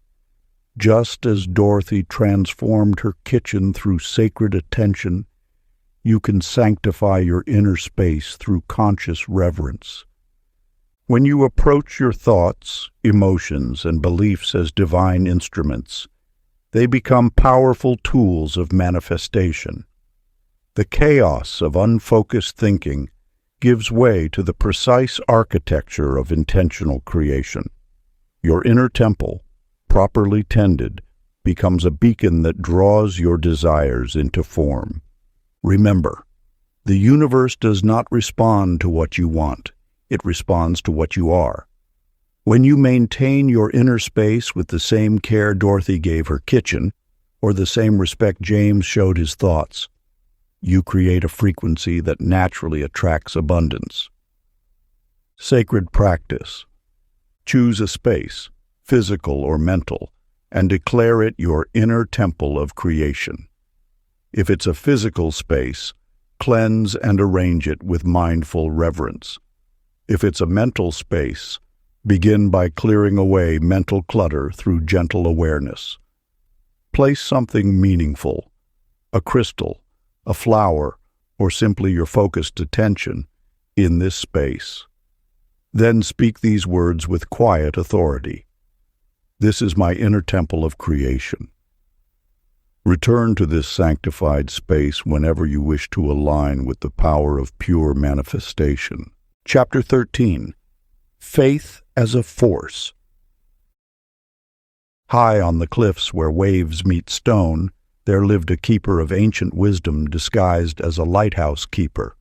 Just as Dorothy transformed her kitchen through sacred attention, you can sanctify your inner space through conscious reverence. When you approach your thoughts, emotions, and beliefs as divine instruments, they become powerful tools of manifestation. The chaos of unfocused thinking gives way to the precise architecture of intentional creation. Your inner temple, properly tended, becomes a beacon that draws your desires into form. Remember, the universe does not respond to what you want. It responds to what you are. When you maintain your inner space with the same care Dorothy gave her kitchen, or the same respect James showed his thoughts, you create a frequency that naturally attracts abundance. Sacred practice. Choose a space, physical or mental, and declare it your inner temple of creation. If it's a physical space, cleanse and arrange it with mindful reverence. If it's a mental space, begin by clearing away mental clutter through gentle awareness. Place something meaningful, a crystal, a flower, or simply your focused attention, in this space. Then speak these words with quiet authority. This is my inner temple of creation. Return to this sanctified space whenever you wish to align with the power of pure manifestation. Chapter 13. Faith as a Force. High on the cliffs where waves meet stone, there lived a keeper of ancient wisdom disguised as a lighthouse keeper.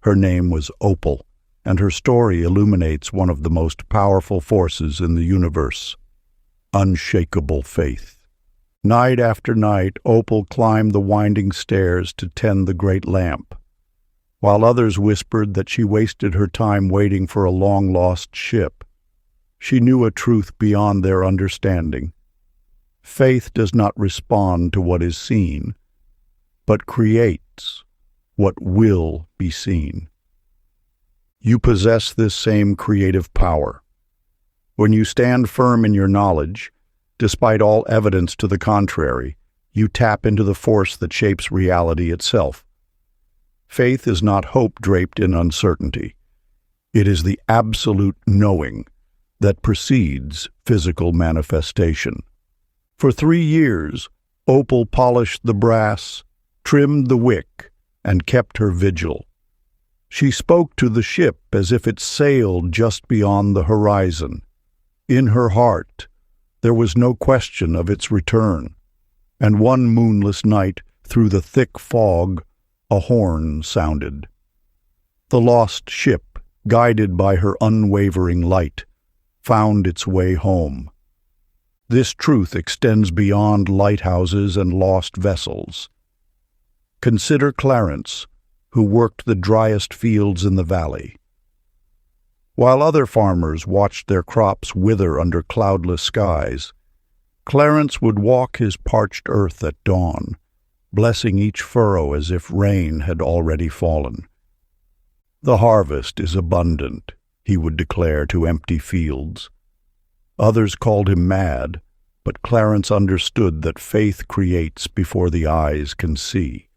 Her name was Opal, and her story illuminates one of the most powerful forces in the universe: unshakable faith. Night after night, Opal climbed the winding stairs to tend the great lamp. While others whispered that she wasted her time waiting for a long-lost ship, she knew a truth beyond their understanding. Faith does not respond to what is seen, but creates what will be seen. You possess this same creative power. When you stand firm in your knowledge, despite all evidence to the contrary, you tap into the force that shapes reality itself. Faith is not hope draped in uncertainty. It is the absolute knowing that precedes physical manifestation. For 3 years, Opal polished the brass, trimmed the wick, and kept her vigil. She spoke to the ship as if it sailed just beyond the horizon. In her heart, there was no question of its return, and one moonless night, through the thick fog, a horn sounded. The lost ship, guided by her unwavering light, found its way home. This truth extends beyond lighthouses and lost vessels. Consider Clarence, who worked the driest fields in the valley. While other farmers watched their crops wither under cloudless skies, Clarence would walk his parched earth at dawn, blessing each furrow as if rain had already fallen. "The harvest is abundant," he would declare to empty fields. Others called him mad, but Clarence understood that faith creates before the eyes can see.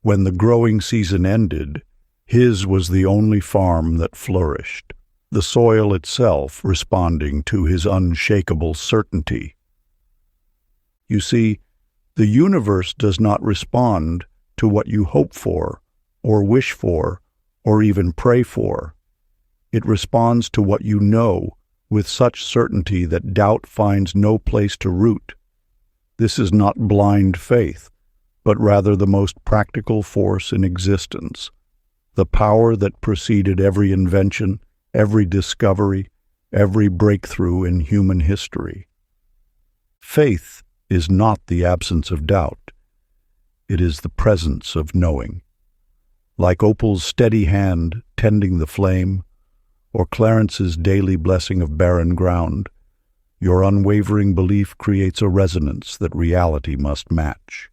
When the growing season ended, his was the only farm that flourished, the soil itself responding to his unshakable certainty. You see, the universe does not respond to what you hope for, or wish for, or even pray for. It responds to what you know with such certainty that doubt finds no place to root. This is not blind faith, but rather the most practical force in existence, the power that preceded every invention, every discovery, every breakthrough in human history. Faith is not the absence of doubt. It is the presence of knowing. Like Opal's steady hand tending the flame, or Clarence's daily blessing of barren ground, your unwavering belief creates a resonance that reality must match.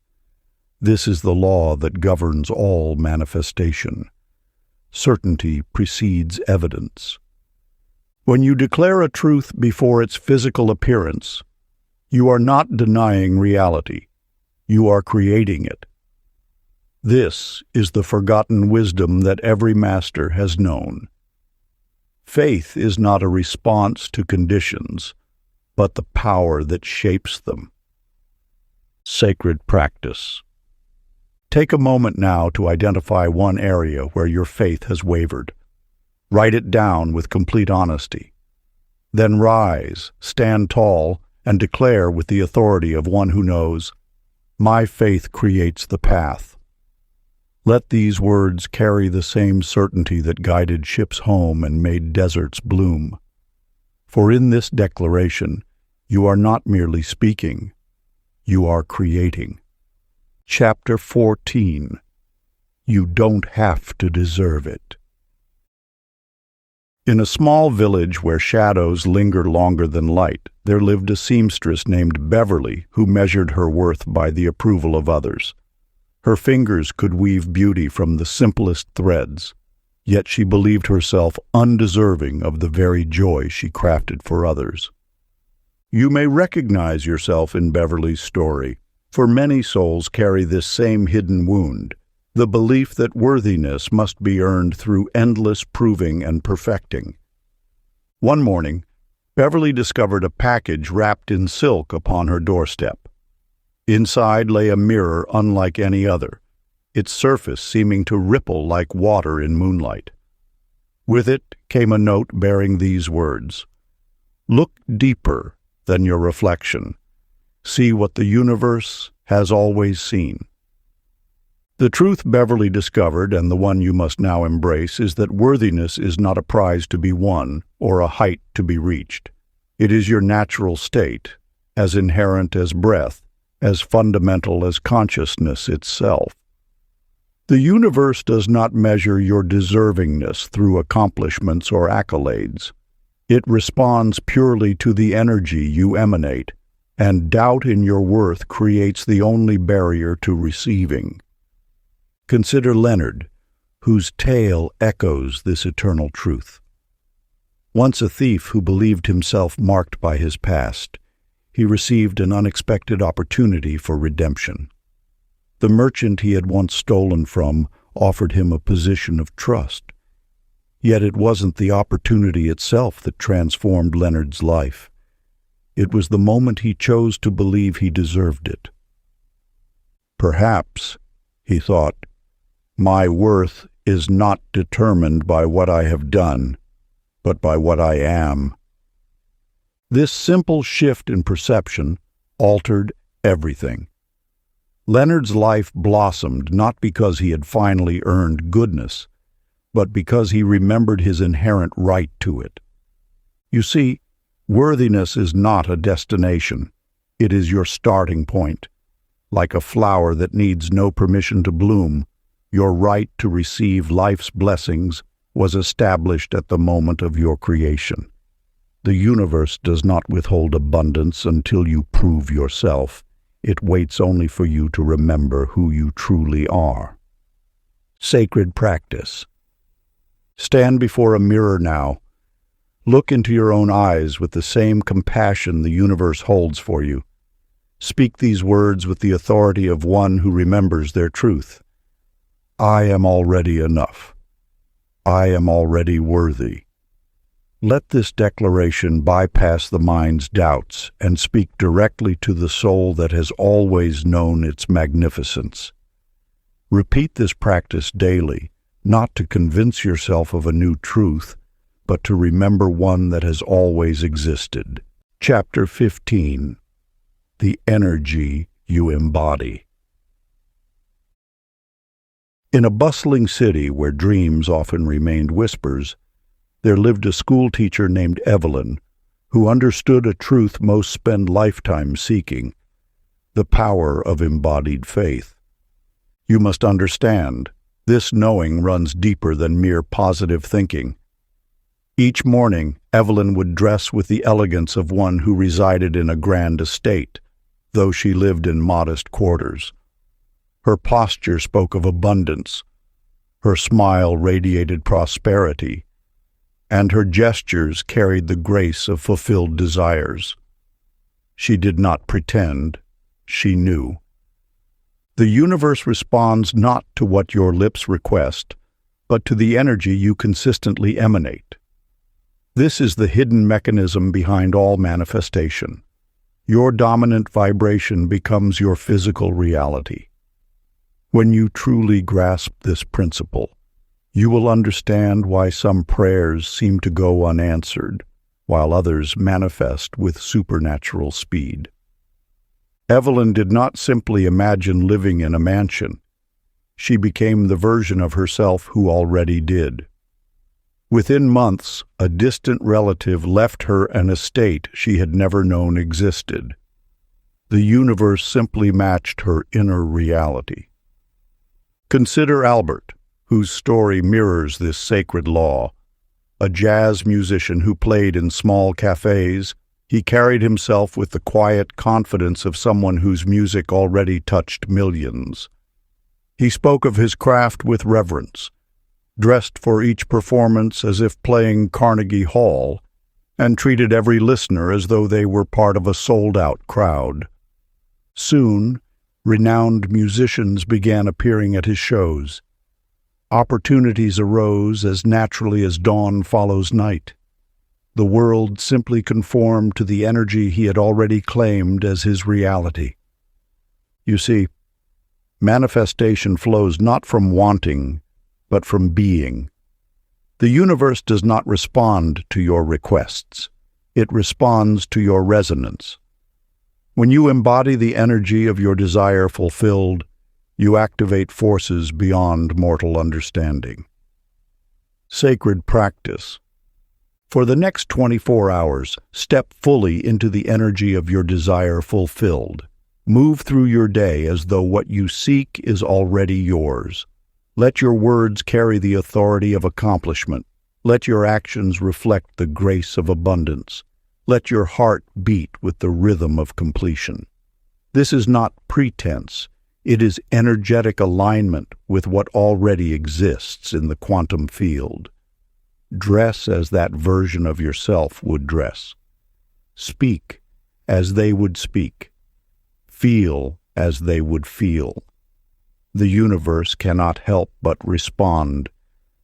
This is the law that governs all manifestation. Certainty precedes evidence. When you declare a truth before its physical appearance, you are not denying reality. You are creating it. This is the forgotten wisdom that every master has known. Faith is not a response to conditions, but the power that shapes them. Sacred practice. Take a moment now to identify one area where your faith has wavered. Write it down with complete honesty. Then rise, stand tall, and declare with the authority of one who knows, "My faith creates the path." Let these words carry the same certainty that guided ships home and made deserts bloom. For in this declaration, you are not merely speaking, you are creating. Chapter 14. You don't have to deserve it. In a small village where shadows linger longer than light, there lived a seamstress named Beverly who measured her worth by the approval of others. Her fingers could weave beauty from the simplest threads, yet she believed herself undeserving of the very joy she crafted for others. You may recognize yourself in Beverly's story, for many souls carry this same hidden wound, the belief that worthiness must be earned through endless proving and perfecting. One morning, Beverly discovered a package wrapped in silk upon her doorstep. Inside lay a mirror unlike any other, its surface seeming to ripple like water in moonlight. With it came a note bearing these words, "Look deeper than your reflection. See what the universe has always seen." The truth Beverly discovered, and the one you must now embrace, is that worthiness is not a prize to be won or a height to be reached. It is your natural state, as inherent as breath, as fundamental as consciousness itself. The universe does not measure your deservingness through accomplishments or accolades. It responds purely to the energy you emanate, and doubt in your worth creates the only barrier to receiving. Consider Leonard, whose tale echoes this eternal truth. Once a thief who believed himself marked by his past, he received an unexpected opportunity for redemption. The merchant he had once stolen from offered him a position of trust. Yet it wasn't the opportunity itself that transformed Leonard's life. It was the moment he chose to believe he deserved it. Perhaps, he thought, my worth is not determined by what I have done, but by what I am. This simple shift in perception altered everything. Leonard's life blossomed not because he had finally earned goodness, but because he remembered his inherent right to it. You see, worthiness is not a destination. It is your starting point. Like a flower that needs no permission to bloom, your right to receive life's blessings was established at the moment of your creation. The universe does not withhold abundance until you prove yourself. It waits only for you to remember who you truly are. Sacred practice. Stand before a mirror now. Look into your own eyes with the same compassion the universe holds for you. Speak these words with the authority of one who remembers their truth. I am already enough. I am already worthy. Let this declaration bypass the mind's doubts and speak directly to the soul that has always known its magnificence. Repeat this practice daily, not to convince yourself of a new truth, but to remember one that has always existed. Chapter 15. The Energy You Embody. In a bustling city where dreams often remained whispers, there lived a schoolteacher named Evelyn, who understood a truth most spend lifetimes seeking: the power of embodied faith. You must understand, this knowing runs deeper than mere positive thinking. Each morning, Evelyn would dress with the elegance of one who resided in a grand estate, though she lived in modest quarters. Her posture spoke of abundance, her smile radiated prosperity, and her gestures carried the grace of fulfilled desires. She did not pretend, she knew. The universe responds not to what your lips request, but to the energy you consistently emanate. This is the hidden mechanism behind all manifestation. Your dominant vibration becomes your physical reality. When you truly grasp this principle, you will understand why some prayers seem to go unanswered, while others manifest with supernatural speed. Evelyn did not simply imagine living in a mansion. She became the version of herself who already did. Within months, a distant relative left her an estate she had never known existed. The universe simply matched her inner reality. Consider Albert, whose story mirrors this sacred law. A jazz musician who played in small cafes, he carried himself with the quiet confidence of someone whose music already touched millions. He spoke of his craft with reverence, dressed for each performance as if playing Carnegie Hall, and treated every listener as though they were part of a sold-out crowd. Soon, renowned musicians began appearing at his shows. Opportunities arose as naturally as dawn follows night. The world simply conformed to the energy he had already claimed as his reality. You see, manifestation flows not from wanting, but from being. The universe does not respond to your requests. It responds to your resonance. When you embody the energy of your desire fulfilled, you activate forces beyond mortal understanding. Sacred practice. For the next 24 hours, step fully into the energy of your desire fulfilled. Move through your day as though what you seek is already yours. Let your words carry the authority of accomplishment. Let your actions reflect the grace of abundance. Let your heart beat with the rhythm of completion. This is not pretense. It is energetic alignment with what already exists in the quantum field. Dress as that version of yourself would dress. Speak as they would speak. Feel as they would feel. The universe cannot help but respond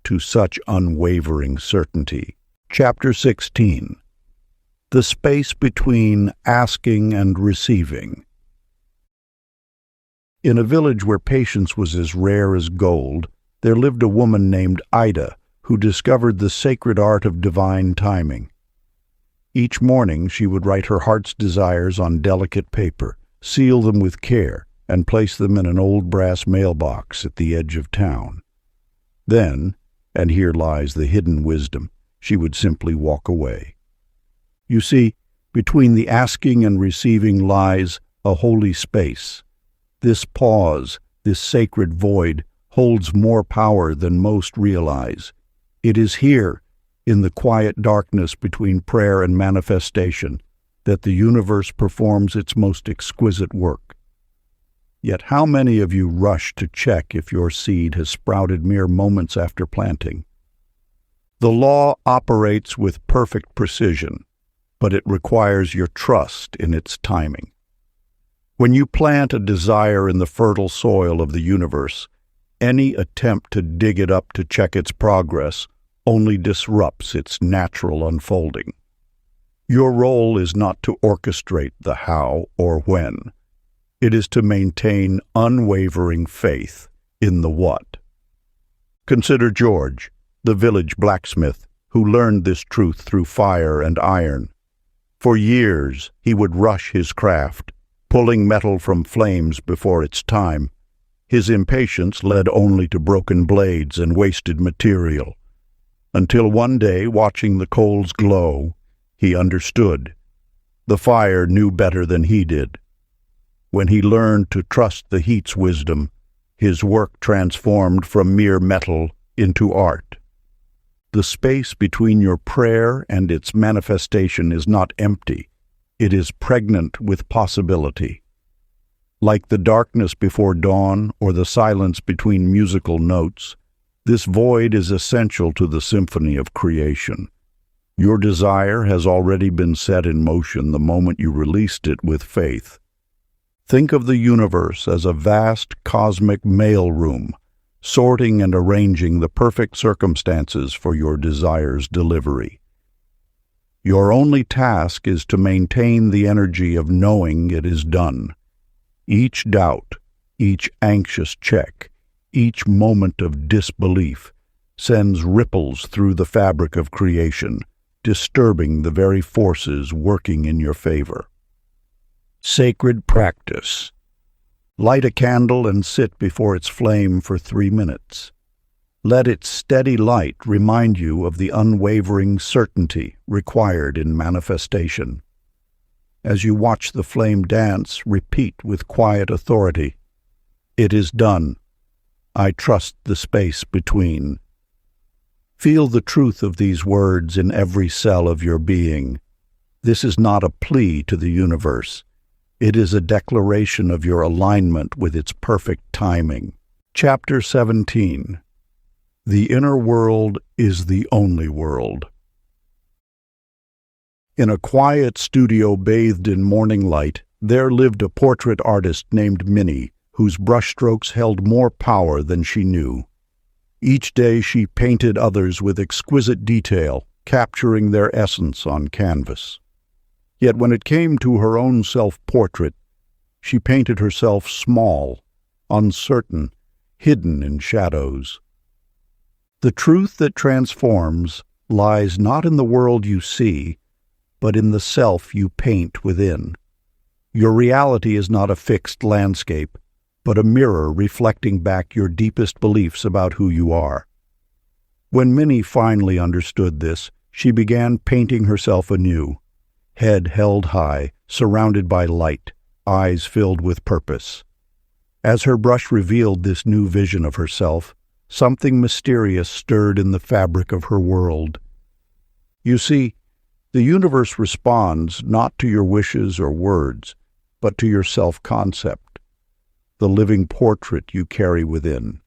to such unwavering certainty. Chapter 16. The space between asking and receiving. In a village where patience was as rare as gold, there lived a woman named Ida, who discovered the sacred art of divine timing. Each morning she would write her heart's desires on delicate paper, seal them with care, and place them in an old brass mailbox at the edge of town. Then, and here lies the hidden wisdom, she would simply walk away. You see, between the asking and receiving lies a holy space. This pause, this sacred void, holds more power than most realize. It is here, in the quiet darkness between prayer and manifestation, that the universe performs its most exquisite work. Yet how many of you rush to check if your seed has sprouted mere moments after planting? The law operates with perfect precision, but it requires your trust in its timing. When you plant a desire in the fertile soil of the universe, any attempt to dig it up to check its progress only disrupts its natural unfolding. Your role is not to orchestrate the how or when. It is to maintain unwavering faith in the what. Consider George, the village blacksmith, who learned this truth through fire and iron. For years, he would rush his craft, pulling metal from flames before its time. His impatience led only to broken blades and wasted material. Until one day, watching the coals glow, he understood. The fire knew better than he did. When he learned to trust the heat's wisdom, his work transformed from mere metal into art. The space between your prayer and its manifestation is not empty. It is pregnant with possibility. Like the darkness before dawn or the silence between musical notes, this void is essential to the symphony of creation. Your desire has already been set in motion the moment you released it with faith. Think of the universe as a vast cosmic mailroom, sorting and arranging the perfect circumstances for your desire's delivery. Your only task is to maintain the energy of knowing it is done. Each doubt, each anxious check, each moment of disbelief sends ripples through the fabric of creation, disturbing the very forces working in your favor. Sacred practice. Light a candle and sit before its flame for 3 minutes. Let its steady light remind you of the unwavering certainty required in manifestation. As you watch the flame dance, repeat with quiet authority, "It is done. I trust the space between." Feel the truth of these words in every cell of your being. This is not a plea to the universe. It is a declaration of your alignment with its perfect timing. Chapter 17. The inner world is the only world. In a quiet studio bathed in morning light, there lived a portrait artist named Minnie, whose brushstrokes held more power than she knew. Each day she painted others with exquisite detail, capturing their essence on canvas. Yet when it came to her own self-portrait, she painted herself small, uncertain, hidden in shadows. The truth that transforms lies not in the world you see, but in the self you paint within. Your reality is not a fixed landscape, but a mirror reflecting back your deepest beliefs about who you are. When Minnie finally understood this, she began painting herself anew, head held high, surrounded by light, eyes filled with purpose. As her brush revealed this new vision of herself, something mysterious stirred in the fabric of her world. You see, the universe responds not to your wishes or words, but to your self-concept, the living portrait you carry within.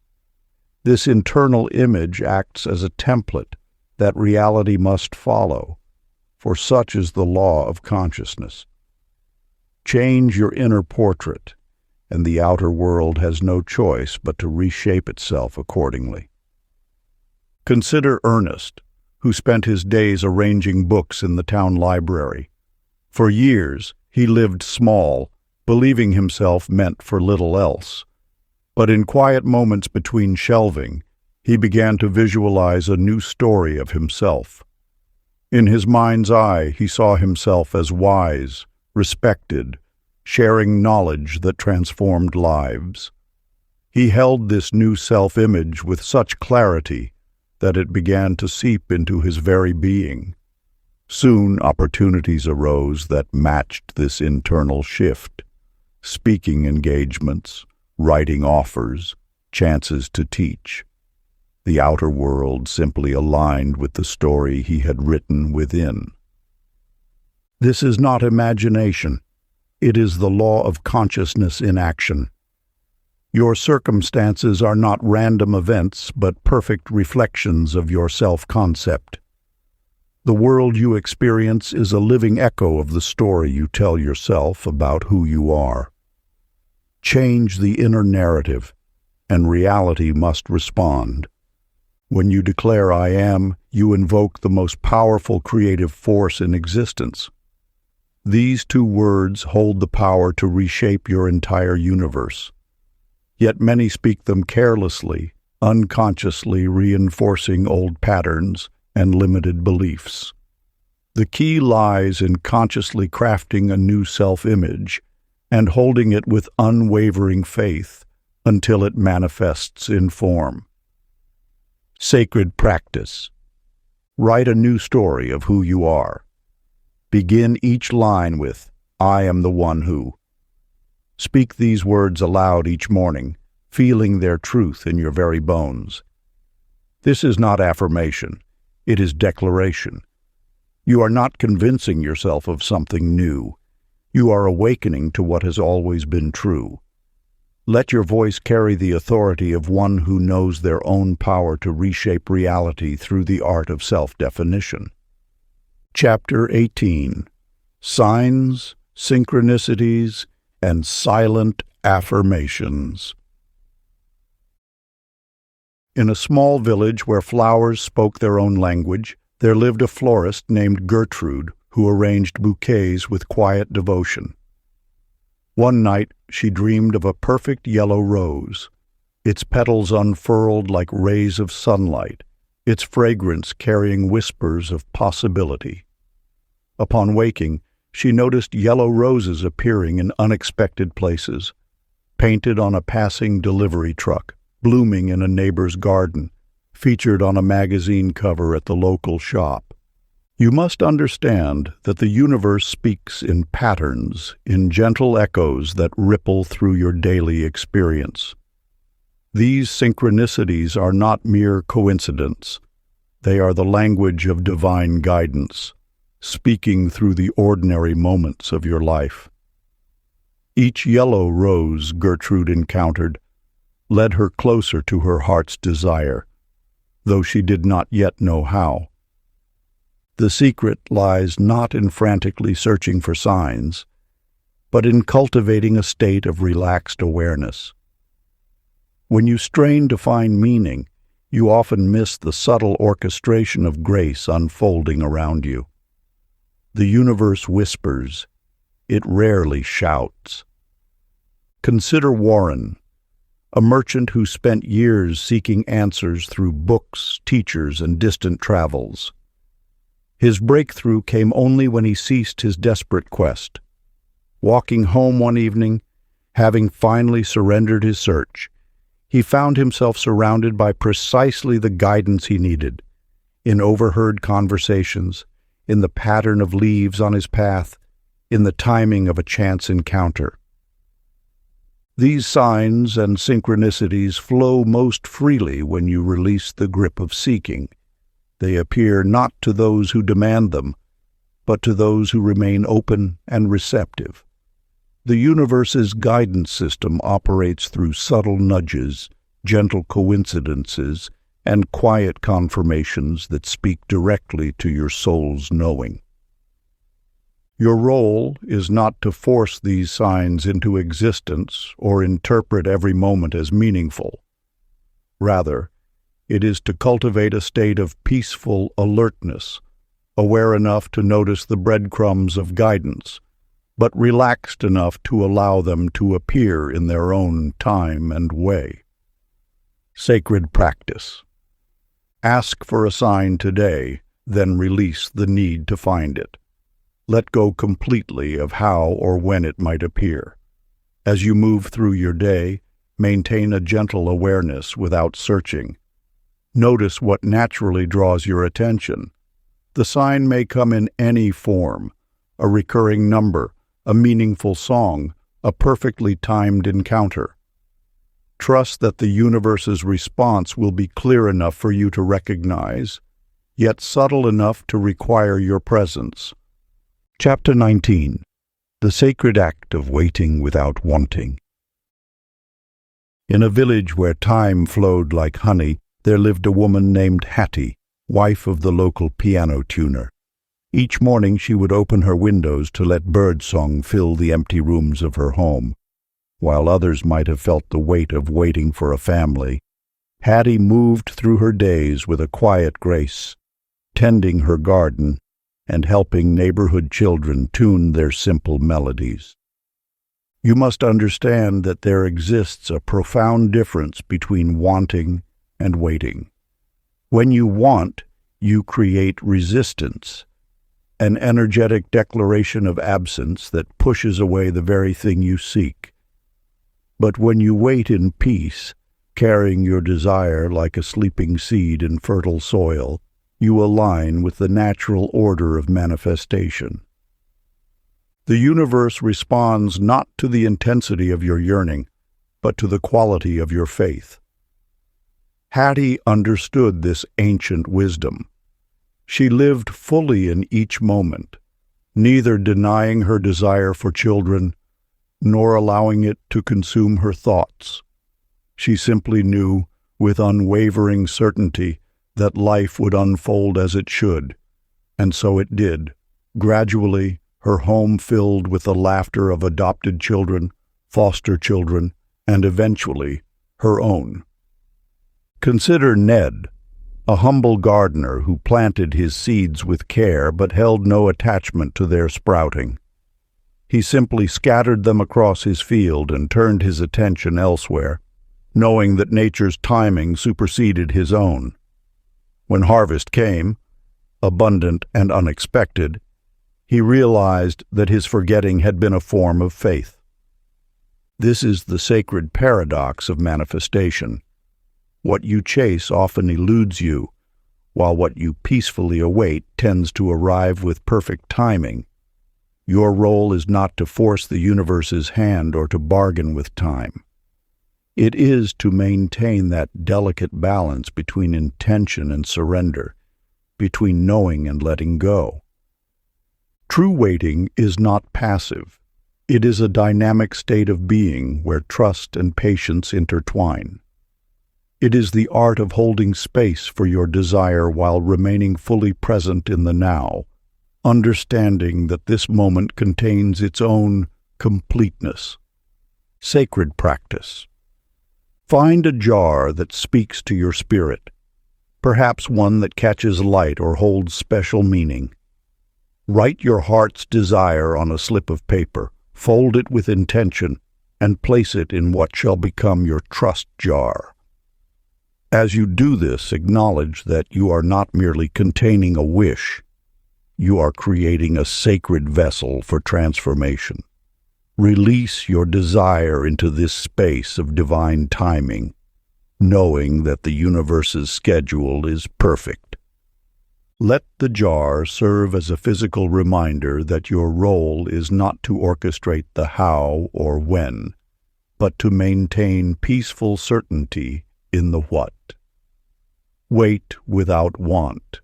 This internal image acts as a template that reality must follow, for such is the law of consciousness. Change your inner portrait, and the outer world has no choice but to reshape itself accordingly. Consider Ernest, who spent his days arranging books in the town library. For years, he lived small, believing himself meant for little else. But in quiet moments between shelving, he began to visualize a new story of himself. In his mind's eye, he saw himself as wise, respected, sharing knowledge that transformed lives. He held this new self-image with such clarity that it began to seep into his very being. Soon opportunities arose that matched this internal shift. Speaking engagements, writing offers, chances to teach. The outer world simply aligned with the story he had written within. This is not imagination. It is the law of consciousness in action. Your circumstances are not random events, but perfect reflections of your self-concept. The world you experience is a living echo of the story you tell yourself about who you are. Change the inner narrative, and reality must respond. When you declare "I am," you invoke the most powerful creative force in existence. These two words hold the power to reshape your entire universe. Yet many speak them carelessly, unconsciously reinforcing old patterns and limited beliefs. The key lies in consciously crafting a new self-image and holding it with unwavering faith until it manifests in form. Sacred practice. Write a new story of who you are. Begin each line with, "I am the one who." Speak these words aloud each morning, feeling their truth in your very bones. This is not affirmation, it is declaration. You are not convincing yourself of something new. You are awakening to what has always been true. Let your voice carry the authority of one who knows their own power to reshape reality through the art of self-definition. Chapter 18. Signs, Synchronicities, and Silent Affirmations. In a small village where flowers spoke their own language, there lived a florist named Gertrude who arranged bouquets with quiet devotion. One night she dreamed of a perfect yellow rose, its petals unfurled like rays of sunlight, its fragrance carrying whispers of possibility. Upon waking, she noticed yellow roses appearing in unexpected places, painted on a passing delivery truck, blooming in a neighbor's garden, featured on a magazine cover at the local shop. You must understand that the universe speaks in patterns, in gentle echoes that ripple through your daily experience. These synchronicities are not mere coincidence. They are the language of divine guidance, speaking through the ordinary moments of your life. Each yellow rose Gertrude encountered led her closer to her heart's desire, though she did not yet know how. The secret lies not in frantically searching for signs, but in cultivating a state of relaxed awareness. When you strain to find meaning, you often miss the subtle orchestration of grace unfolding around you. The universe whispers, it rarely shouts. Consider Warren, a merchant who spent years seeking answers through books, teachers, and distant travels. His breakthrough came only when he ceased his desperate quest. Walking home one evening, having finally surrendered his search, he found himself surrounded by precisely the guidance he needed, in overheard conversations, in the pattern of leaves on his path, in the timing of a chance encounter. These signs and synchronicities flow most freely when you release the grip of seeking. They appear not to those who demand them, but to those who remain open and receptive. The universe's guidance system operates through subtle nudges, gentle coincidences, and quiet confirmations that speak directly to your soul's knowing. Your role is not to force these signs into existence or interpret every moment as meaningful. Rather, it is to cultivate a state of peaceful alertness, aware enough to notice the breadcrumbs of guidance, but relaxed enough to allow them to appear in their own time and way. Sacred practice. Ask for a sign today, then release the need to find it. Let go completely of how or when it might appear. As you move through your day, maintain a gentle awareness without searching. Notice what naturally draws your attention. The sign may come in any form: a recurring number, a meaningful song, a perfectly timed encounter. Trust that the universe's response will be clear enough for you to recognize, yet subtle enough to require your presence. Chapter 19. The Sacred Act of Waiting Without Wanting. In a village where time flowed like honey, there lived a woman named Hattie, wife of the local piano tuner. Each morning she would open her windows to let birdsong fill the empty rooms of her home. While others might have felt the weight of waiting for a family, Hattie moved through her days with a quiet grace, tending her garden and helping neighborhood children tune their simple melodies. You must understand that there exists a profound difference between wanting and waiting. When you want, you create resistance, an energetic declaration of absence that pushes away the very thing you seek. But when you wait in peace, carrying your desire like a sleeping seed in fertile soil, you align with the natural order of manifestation. The universe responds not to the intensity of your yearning, but to the quality of your faith. Hattie understood this ancient wisdom. She lived fully in each moment, neither denying her desire for children nor allowing it to consume her thoughts. She simply knew, with unwavering certainty, that life would unfold as it should, and so it did. Gradually, her home filled with the laughter of adopted children, foster children, and eventually, her own. Consider Ned, a humble gardener who planted his seeds with care but held no attachment to their sprouting. He simply scattered them across his field and turned his attention elsewhere, knowing that nature's timing superseded his own. When harvest came, abundant and unexpected, he realized that his forgetting had been a form of faith. This is the sacred paradox of manifestation. What you chase often eludes you, while what you peacefully await tends to arrive with perfect timing. Your role is not to force the universe's hand or to bargain with time. It is to maintain that delicate balance between intention and surrender, between knowing and letting go. True waiting is not passive. It is a dynamic state of being where trust and patience intertwine. It is the art of holding space for your desire while remaining fully present in the now, understanding that this moment contains its own completeness. Sacred practice. Find a jar that speaks to your spirit, perhaps one that catches light or holds special meaning. Write your heart's desire on a slip of paper, fold it with intention, and place it in what shall become your trust jar. As you do this, acknowledge that you are not merely containing a wish. You are creating a sacred vessel for transformation. Release your desire into this space of divine timing, knowing that the universe's schedule is perfect. Let the jar serve as a physical reminder that your role is not to orchestrate the how or when, but to maintain peaceful certainty in the what. Wait without want.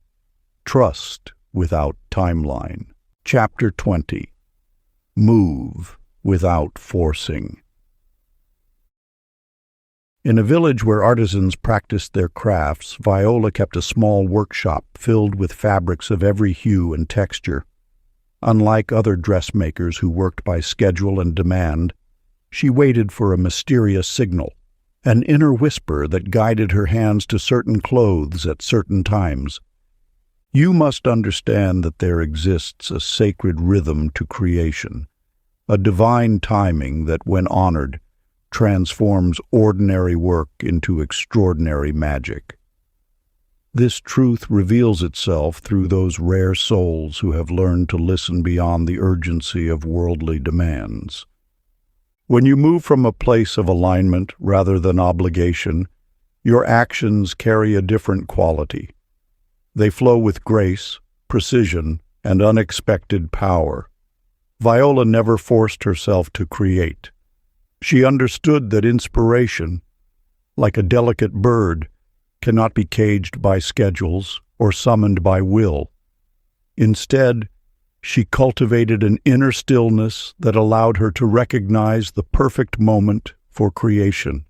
Trust without timeline. Chapter 20. Move without forcing. In a village where artisans practiced their crafts, Viola kept a small workshop filled with fabrics of every hue and texture. Unlike other dressmakers who worked by schedule and demand, she waited for a mysterious signal, an inner whisper that guided her hands to certain clothes at certain times. You must understand that there exists a sacred rhythm to creation, a divine timing that, when honored, transforms ordinary work into extraordinary magic. This truth reveals itself through those rare souls who have learned to listen beyond the urgency of worldly demands. When you move from a place of alignment rather than obligation, your actions carry a different quality. They flow with grace, precision, and unexpected power. Viola never forced herself to create. She understood that inspiration, like a delicate bird, cannot be caged by schedules or summoned by will. Instead, she cultivated an inner stillness that allowed her to recognize the perfect moment for creation.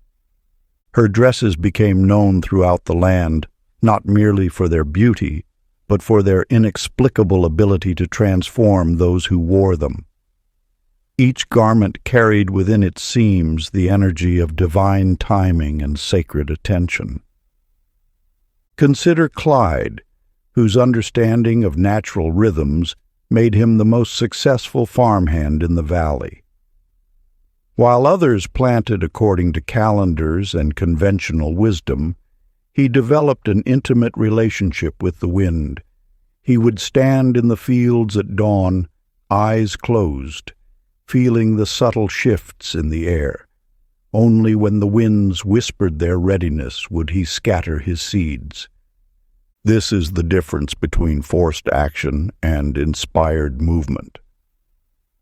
Her dresses became known throughout the land, not merely for their beauty, but for their inexplicable ability to transform those who wore them. Each garment carried within its seams the energy of divine timing and sacred attention. Consider Clyde, whose understanding of natural rhythms made him the most successful farmhand in the valley. While others planted according to calendars and conventional wisdom, he developed an intimate relationship with the wind. He would stand in the fields at dawn, eyes closed, feeling the subtle shifts in the air. Only when the winds whispered their readiness would he scatter his seeds. This is the difference between forced action and inspired movement.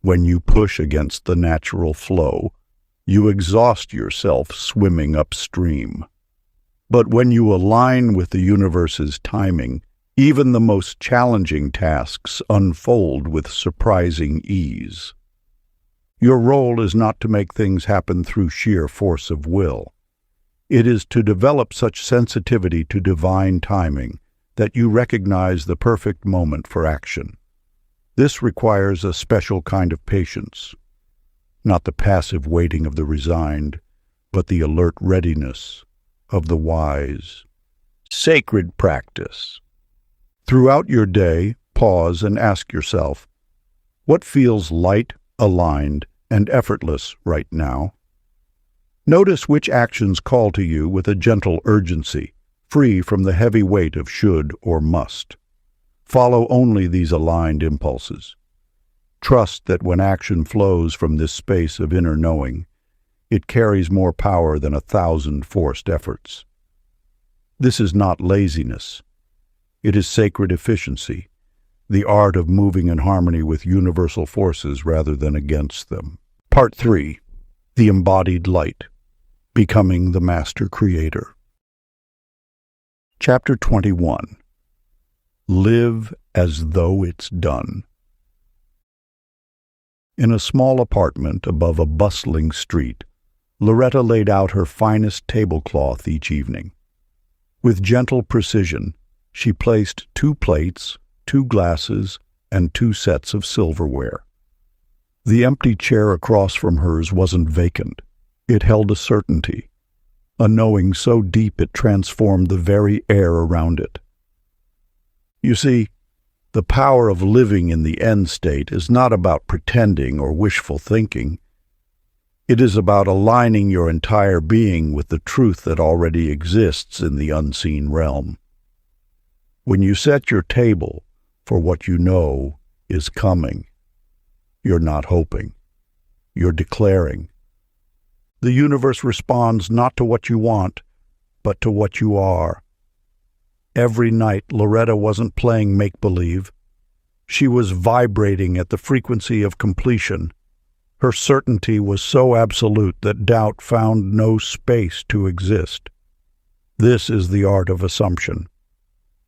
When you push against the natural flow, you exhaust yourself swimming upstream. But when you align with the universe's timing, even the most challenging tasks unfold with surprising ease. Your role is not to make things happen through sheer force of will. It is to develop such sensitivity to divine timing that you recognize the perfect moment for action. This requires a special kind of patience, not the passive waiting of the resigned, but the alert readiness of the wise. Sacred practice. Throughout your day, pause and ask yourself, what feels light, aligned, and effortless right now? Notice which actions call to you with a gentle urgency, free from the heavy weight of should or must. Follow only these aligned impulses. Trust that when action flows from this space of inner knowing, it carries more power than 1,000 forced efforts. This is not laziness. It is sacred efficiency, the art of moving in harmony with universal forces rather than against them. Part 3. The Embodied Light. Becoming the Master Creator. Chapter 21. Live as though it's done. In a small apartment above a bustling street, Loretta laid out her finest tablecloth each evening. With gentle precision, she placed 2 plates, 2 glasses, and 2 sets of silverware. The empty chair across from hers wasn't vacant. It held a certainty, a knowing so deep it transformed the very air around it. You see, the power of living in the end state is not about pretending or wishful thinking. It is about aligning your entire being with the truth that already exists in the unseen realm. When you set your table for what you know is coming, you're not hoping. You're declaring. The universe responds not to what you want, but to what you are. Every night, Loretta wasn't playing make-believe. She was vibrating at the frequency of completion. Her certainty was so absolute that doubt found no space to exist. This is the art of assumption.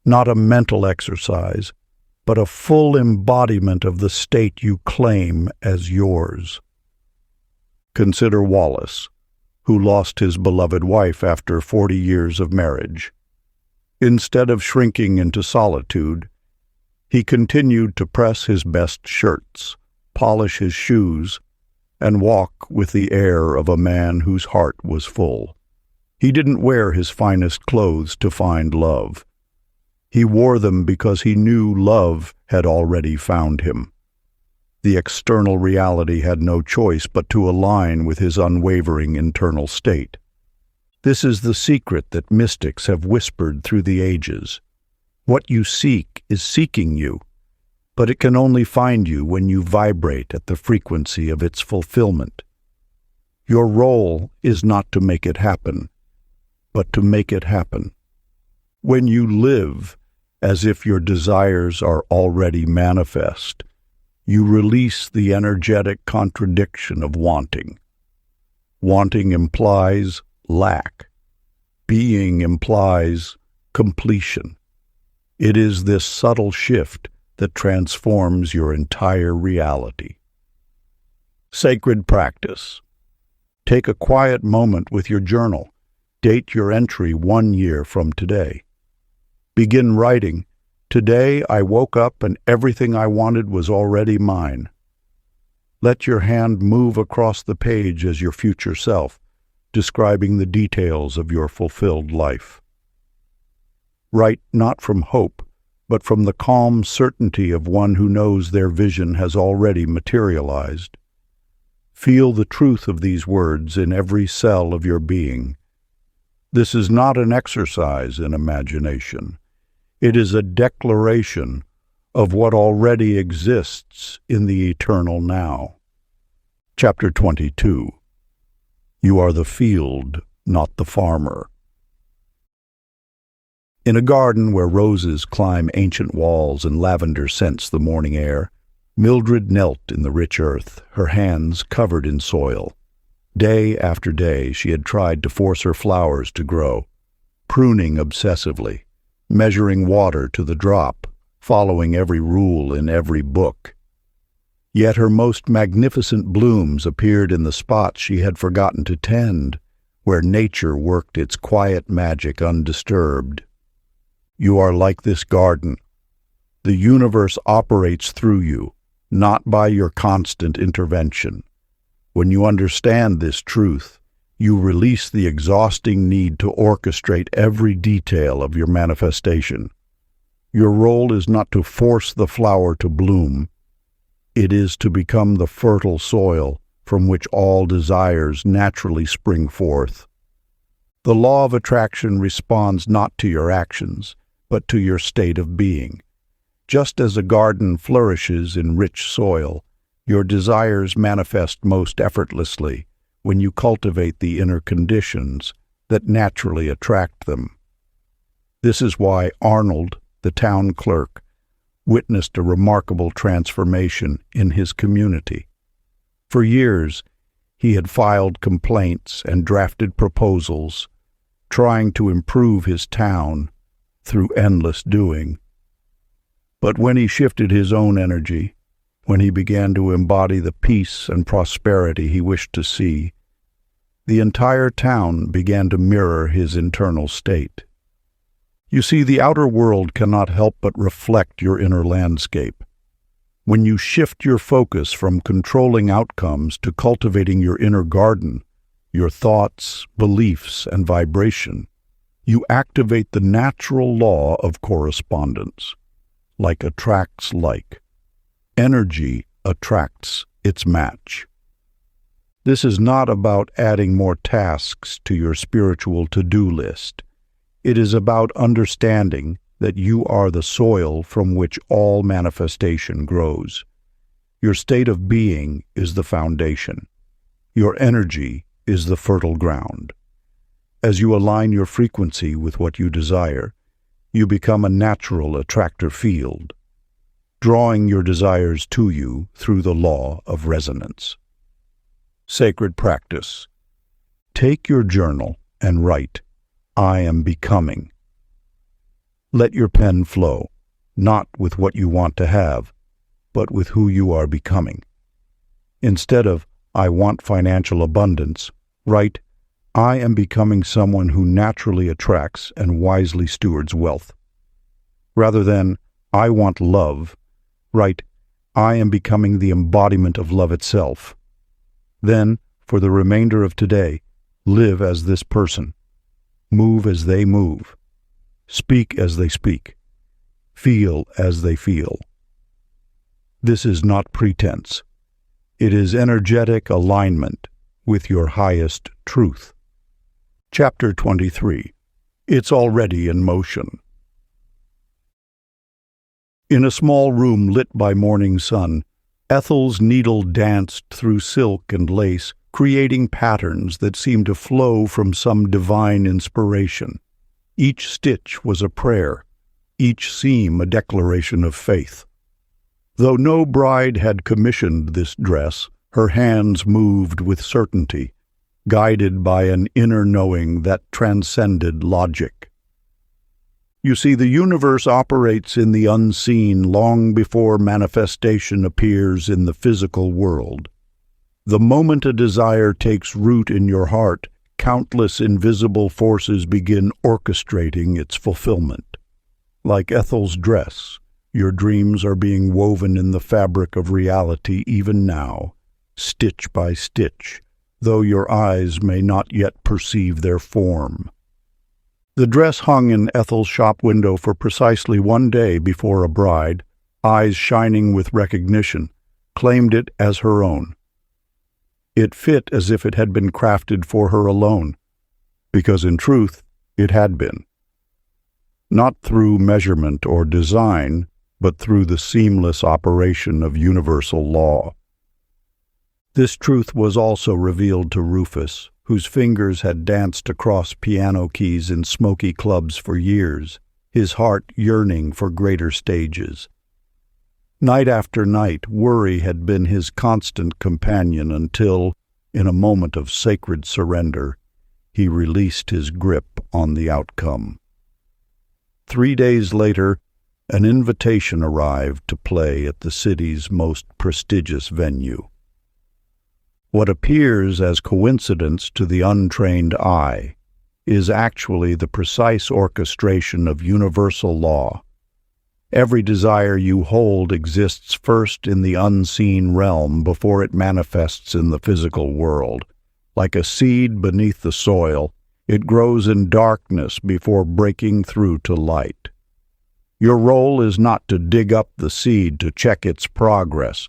Not a mental exercise, but a full embodiment of the state you claim as yours. Consider Wallace, who lost his beloved wife after 40 years of marriage. Instead of shrinking into solitude, he continued to press his best shirts, polish his shoes, and walk with the air of a man whose heart was full. He didn't wear his finest clothes to find love. He wore them because he knew love had already found him. The external reality had no choice but to align with his unwavering internal state. This is the secret that mystics have whispered through the ages. What you seek is seeking you, but it can only find you when you vibrate at the frequency of its fulfillment. Your role is not to make it happen, but to make it happen. When you live as if your desires are already manifest, you release the energetic contradiction of wanting. Wanting implies lack. Being implies completion. It is this subtle shift that transforms your entire reality. Sacred practice. Take a quiet moment with your journal. Date your entry 1 year from today. Begin writing, "Today I woke up and everything I wanted was already mine." Let your hand move across the page as your future self, describing the details of your fulfilled life. Write not from hope, but from the calm certainty of one who knows their vision has already materialized. Feel the truth of these words in every cell of your being. This is not an exercise in imagination. It is a declaration of what already exists in the eternal now. Chapter 22. You are the field, not the farmer. In a garden where roses climb ancient walls and lavender scents the morning air, Mildred knelt in the rich earth, her hands covered in soil. Day after day she had tried to force her flowers to grow, pruning obsessively, measuring water to the drop, following every rule in every book. Yet her most magnificent blooms appeared in the spots she had forgotten to tend, where nature worked its quiet magic undisturbed. You are like this garden. The universe operates through you, not by your constant intervention. When you understand this truth, you release the exhausting need to orchestrate every detail of your manifestation. Your role is not to force the flower to bloom. It is to become the fertile soil from which all desires naturally spring forth. The law of attraction responds not to your actions, but to your state of being. Just as a garden flourishes in rich soil, your desires manifest most effortlessly when you cultivate the inner conditions that naturally attract them. This is why Arnold, the town clerk, witnessed a remarkable transformation in his community. For years, he had filed complaints and drafted proposals, trying to improve his town through endless doing. But when he shifted his own energy, when he began to embody the peace and prosperity he wished to see, the entire town began to mirror his internal state. You see, the outer world cannot help but reflect your inner landscape. When you shift your focus from controlling outcomes to cultivating your inner garden, your thoughts, beliefs, and vibration, you activate the natural law of correspondence. Like attracts like. Energy attracts its match. This is not about adding more tasks to your spiritual to-do list. It is about understanding that you are the soil from which all manifestation grows. Your state of being is the foundation. Your energy is the fertile ground. As you align your frequency with what you desire, you become a natural attractor field, drawing your desires to you through the law of resonance. Sacred practice. Take your journal and write, "I am becoming." Let your pen flow, not with what you want to have, but with who you are becoming. Instead of, "I want financial abundance," write, "I am becoming someone who naturally attracts and wisely stewards wealth." Rather than, "I want love," write, "I am becoming the embodiment of love itself." Then, for the remainder of today, live as this person. Move as they move. Speak as they speak. Feel as they feel. This is not pretense. It is energetic alignment with your highest truth. Chapter 23. It's already in motion. In a small room lit by morning sun, Ethel's needle danced through silk and lace, creating patterns that seemed to flow from some divine inspiration. Each stitch was a prayer, each seam a declaration of faith. Though no bride had commissioned this dress, her hands moved with certainty, guided by an inner knowing that transcended logic. You see, the universe operates in the unseen long before manifestation appears in the physical world. The moment a desire takes root in your heart, countless invisible forces begin orchestrating its fulfillment. Like Ethel's dress, your dreams are being woven in the fabric of reality even now, stitch by stitch, though your eyes may not yet perceive their form. The dress hung in Ethel's shop window for precisely 1 day before a bride, eyes shining with recognition, claimed it as her own. It fit as if it had been crafted for her alone, because in truth it had been. Not through measurement or design, but through the seamless operation of universal law. This truth was also revealed to Rufus, whose fingers had danced across piano keys in smoky clubs for years, his heart yearning for greater stages. Night after night, worry had been his constant companion until, in a moment of sacred surrender, he released his grip on the outcome. 3 days later, an invitation arrived to play at the city's most prestigious venue. What appears as coincidence to the untrained eye is actually the precise orchestration of universal law. Every desire you hold exists first in the unseen realm before it manifests in the physical world. Like a seed beneath the soil, it grows in darkness before breaking through to light. Your role is not to dig up the seed to check its progress,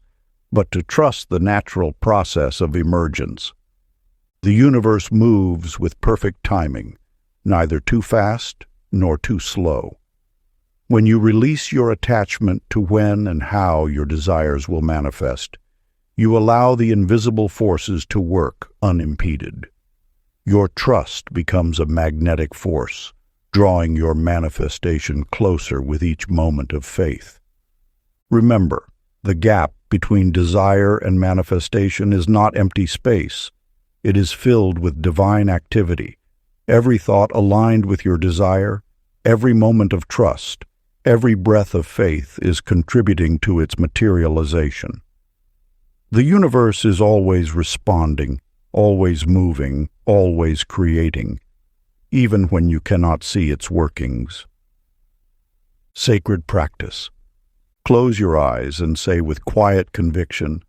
but to trust the natural process of emergence. The universe moves with perfect timing, neither too fast nor too slow. When you release your attachment to when and how your desires will manifest, you allow the invisible forces to work unimpeded. Your trust becomes a magnetic force, drawing your manifestation closer with each moment of faith. Remember, the gap between desire and manifestation is not empty space. It is filled with divine activity. Every thought aligned with your desire, every moment of trust, every breath of faith is contributing to its materialization. The universe is always responding, always moving, always creating, even when you cannot see its workings. Sacred practice. Close your eyes and say with quiet conviction,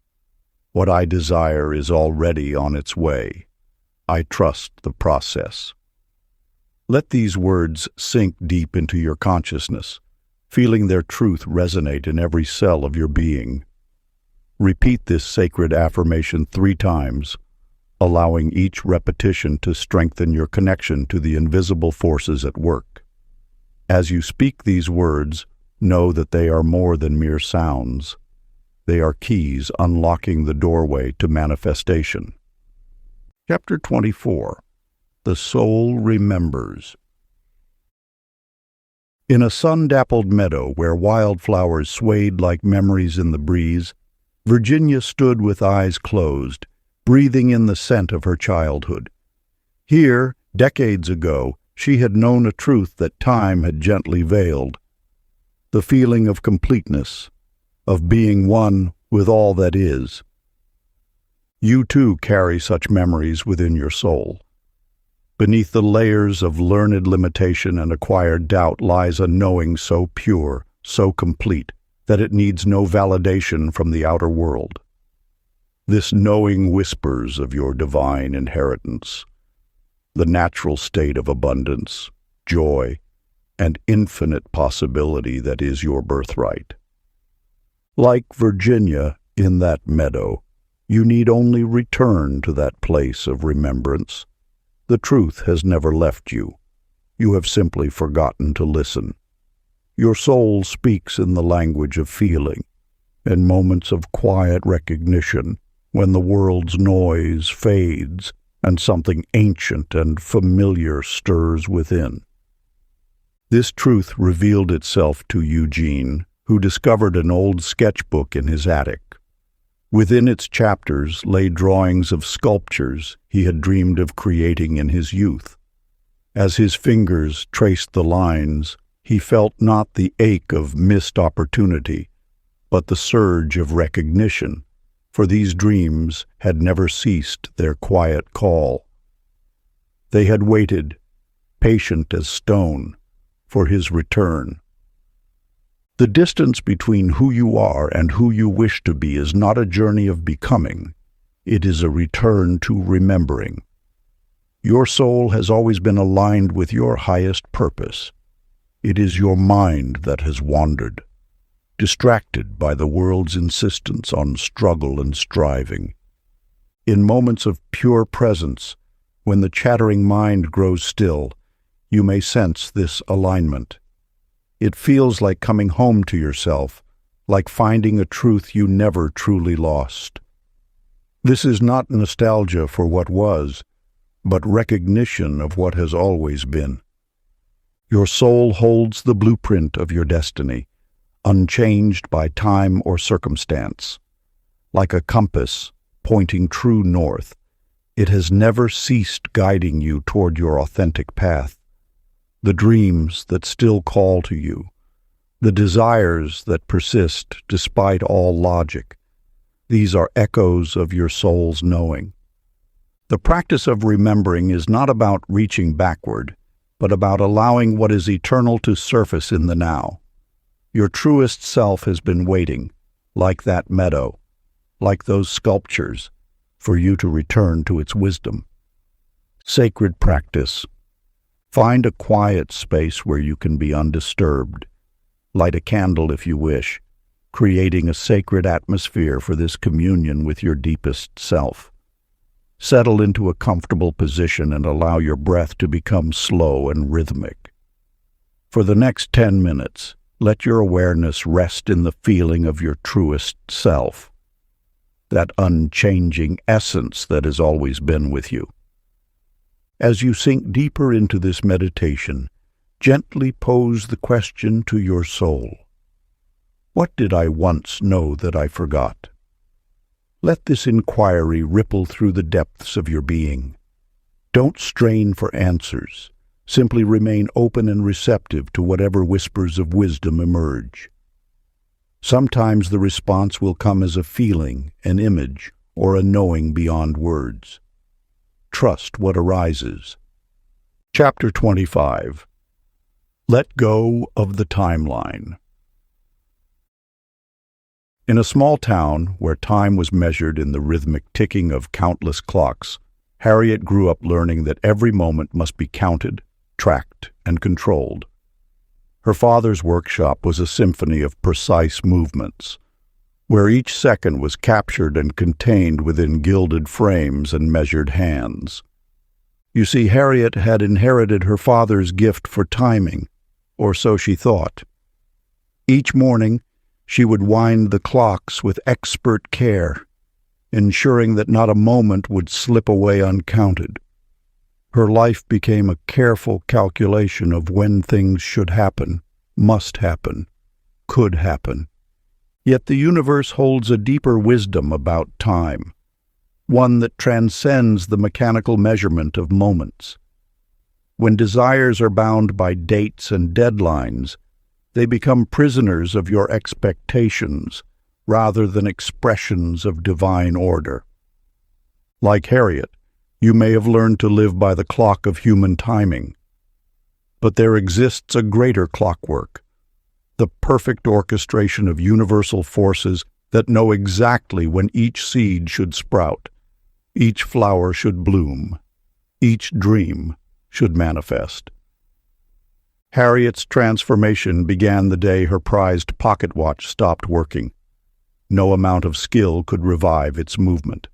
"What I desire is already on its way. I trust the process." Let these words sink deep into your consciousness, feeling their truth resonate in every cell of your being. Repeat this sacred affirmation 3 times, allowing each repetition to strengthen your connection to the invisible forces at work. As you speak these words, know that they are more than mere sounds. They are keys unlocking the doorway to manifestation. Chapter 24. The Soul Remembers. In a sun-dappled meadow where wildflowers swayed like memories in the breeze, Virginia stood with eyes closed, breathing in the scent of her childhood. Here, decades ago, she had known a truth that time had gently veiled. The feeling of completeness, of being one with all that is. You too carry such memories within your soul. Beneath the layers of learned limitation and acquired doubt lies a knowing so pure, so complete, that it needs no validation from the outer world. This knowing whispers of your divine inheritance, the natural state of abundance, joy, and infinite possibility that is your birthright. Like Virginia in that meadow, you need only return to that place of remembrance. The truth has never left you. You have simply forgotten to listen. Your soul speaks in the language of feeling, in moments of quiet recognition, when the world's noise fades and something ancient and familiar stirs within. This truth revealed itself to Eugene, who discovered an old sketchbook in his attic. Within its chapters lay drawings of sculptures he had dreamed of creating in his youth. As his fingers traced the lines, he felt not the ache of missed opportunity, but the surge of recognition, for these dreams had never ceased their quiet call. They had waited, patient as stone, for his return. The distance between who you are and who you wish to be is not a journey of becoming. It is a return to remembering. Your soul has always been aligned with your highest purpose. It is your mind that has wandered, distracted by the world's insistence on struggle and striving. In moments of pure presence, when the chattering mind grows still, you may sense this alignment. It feels like coming home to yourself, like finding a truth you never truly lost. This is not nostalgia for what was, but recognition of what has always been. Your soul holds the blueprint of your destiny, unchanged by time or circumstance. Like a compass pointing true north, it has never ceased guiding you toward your authentic path. The dreams that still call to you, the desires that persist despite all logic, these are echoes of your soul's knowing. The practice of remembering is not about reaching backward, but about allowing what is eternal to surface in the now. Your truest self has been waiting, like that meadow, like those sculptures, for you to return to its wisdom. Sacred practice. Find a quiet space where you can be undisturbed. Light a candle if you wish, creating a sacred atmosphere for this communion with your deepest self. Settle into a comfortable position and allow your breath to become slow and rhythmic. For the next 10 minutes, let your awareness rest in the feeling of your truest self, that unchanging essence that has always been with you. As you sink deeper into this meditation, gently pose the question to your soul. What did I once know that I forgot? Let this inquiry ripple through the depths of your being. Don't strain for answers. Simply remain open and receptive to whatever whispers of wisdom emerge. Sometimes the response will come as a feeling, an image, or a knowing beyond words. Trust what arises. Chapter 25. Let go of the timeline. In a small town where time was measured in the rhythmic ticking of countless clocks, Harriet grew up learning that every moment must be counted, tracked, and controlled. Her father's workshop was a symphony of precise movements, where each second was captured and contained within gilded frames and measured hands. You see, Harriet had inherited her father's gift for timing, or so she thought. Each morning, she would wind the clocks with expert care, ensuring that not a moment would slip away uncounted. Her life became a careful calculation of when things should happen, must happen, could happen. Yet the universe holds a deeper wisdom about time, one that transcends the mechanical measurement of moments. When desires are bound by dates and deadlines, they become prisoners of your expectations rather than expressions of divine order. Like Harriet, you may have learned to live by the clock of human timing. But there exists a greater clockwork, the perfect orchestration of universal forces that know exactly when each seed should sprout, each flower should bloom, each dream should manifest. Harriet's transformation began the day her prized pocket watch stopped working. No amount of skill could revive its movement.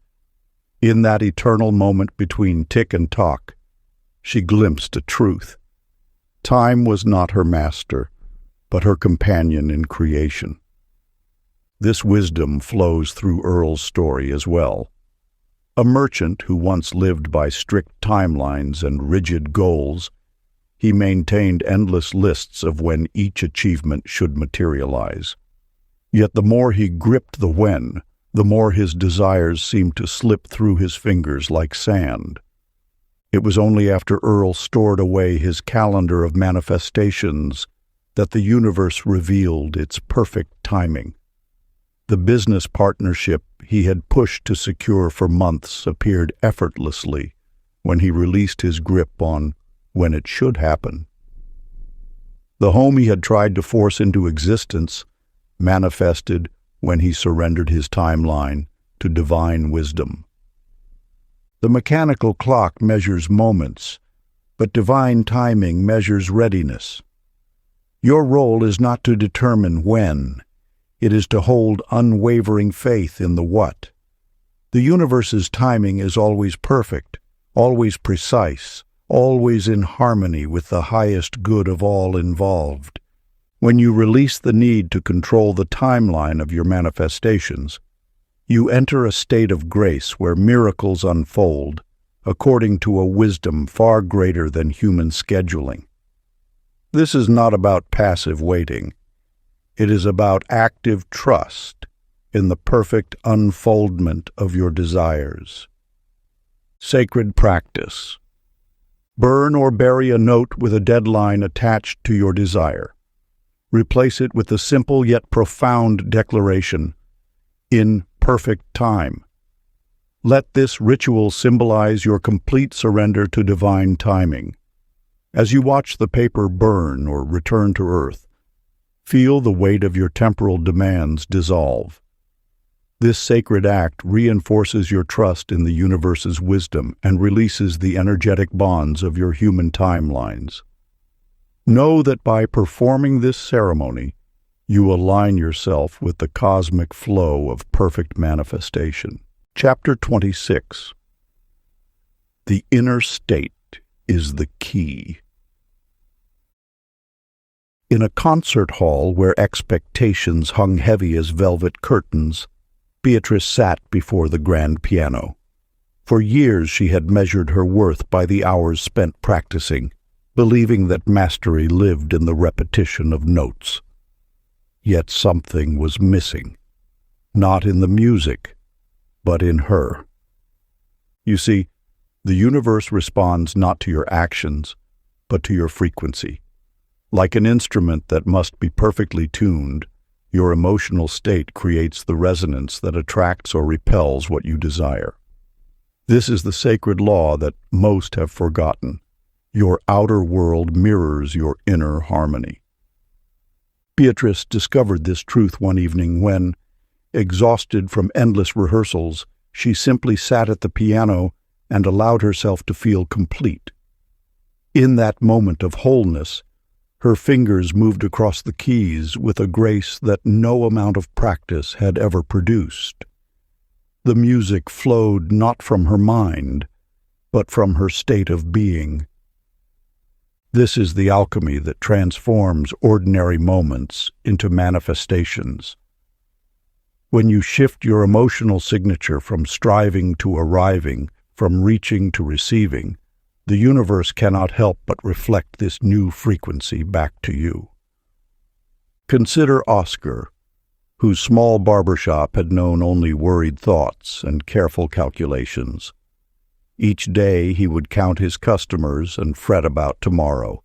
In that eternal moment between tick and tock, she glimpsed a truth. Time was not her master, but her companion in creation. This wisdom flows through Earl's story as well. A merchant who once lived by strict timelines and rigid goals, he maintained endless lists of when each achievement should materialize. Yet the more he gripped the when, the more his desires seemed to slip through his fingers like sand. It was only after Earl stored away his calendar of manifestations that the universe revealed its perfect timing. The business partnership he had pushed to secure for months appeared effortlessly, when he released his grip on when it should happen. The home he had tried to force into existence manifested when he surrendered his timeline to divine wisdom. The mechanical clock measures moments, but divine timing measures readiness. Your role is not to determine when, it is to hold unwavering faith in the what. The universe's timing is always perfect, always precise, always in harmony with the highest good of all involved. When you release the need to control the timeline of your manifestations, you enter a state of grace where miracles unfold according to a wisdom far greater than human scheduling. This is not about passive waiting. It is about active trust in the perfect unfoldment of your desires. Sacred practice. Burn or bury a note with a deadline attached to your desire. Replace it with the simple yet profound declaration, "In perfect time." Let this ritual symbolize your complete surrender to divine timing. As you watch the paper burn or return to earth, feel the weight of your temporal demands dissolve. This sacred act reinforces your trust in the universe's wisdom and releases the energetic bonds of your human timelines. Know that by performing this ceremony, you align yourself with the cosmic flow of perfect manifestation. Chapter 26. The inner state is the key. In a concert hall where expectations hung heavy as velvet curtains, Beatrice sat before the grand piano. For years she had measured her worth by the hours spent practicing, believing that mastery lived in the repetition of notes. Yet something was missing, not in the music, but in her. You see, the universe responds not to your actions, but to your frequency. Like an instrument that must be perfectly tuned, your emotional state creates the resonance that attracts or repels what you desire. This is the sacred law that most have forgotten. Your outer world mirrors your inner harmony. Beatrice discovered this truth one evening when, exhausted from endless rehearsals, she simply sat at the piano and allowed herself to feel complete. In that moment of wholeness, her fingers moved across the keys with a grace that no amount of practice had ever produced. The music flowed not from her mind, but from her state of being. This is the alchemy that transforms ordinary moments into manifestations. When you shift your emotional signature from striving to arriving, from reaching to receiving, the universe cannot help but reflect this new frequency back to you. Consider Oscar, whose small barbershop had known only worried thoughts and careful calculations. Each day he would count his customers and fret about tomorrow.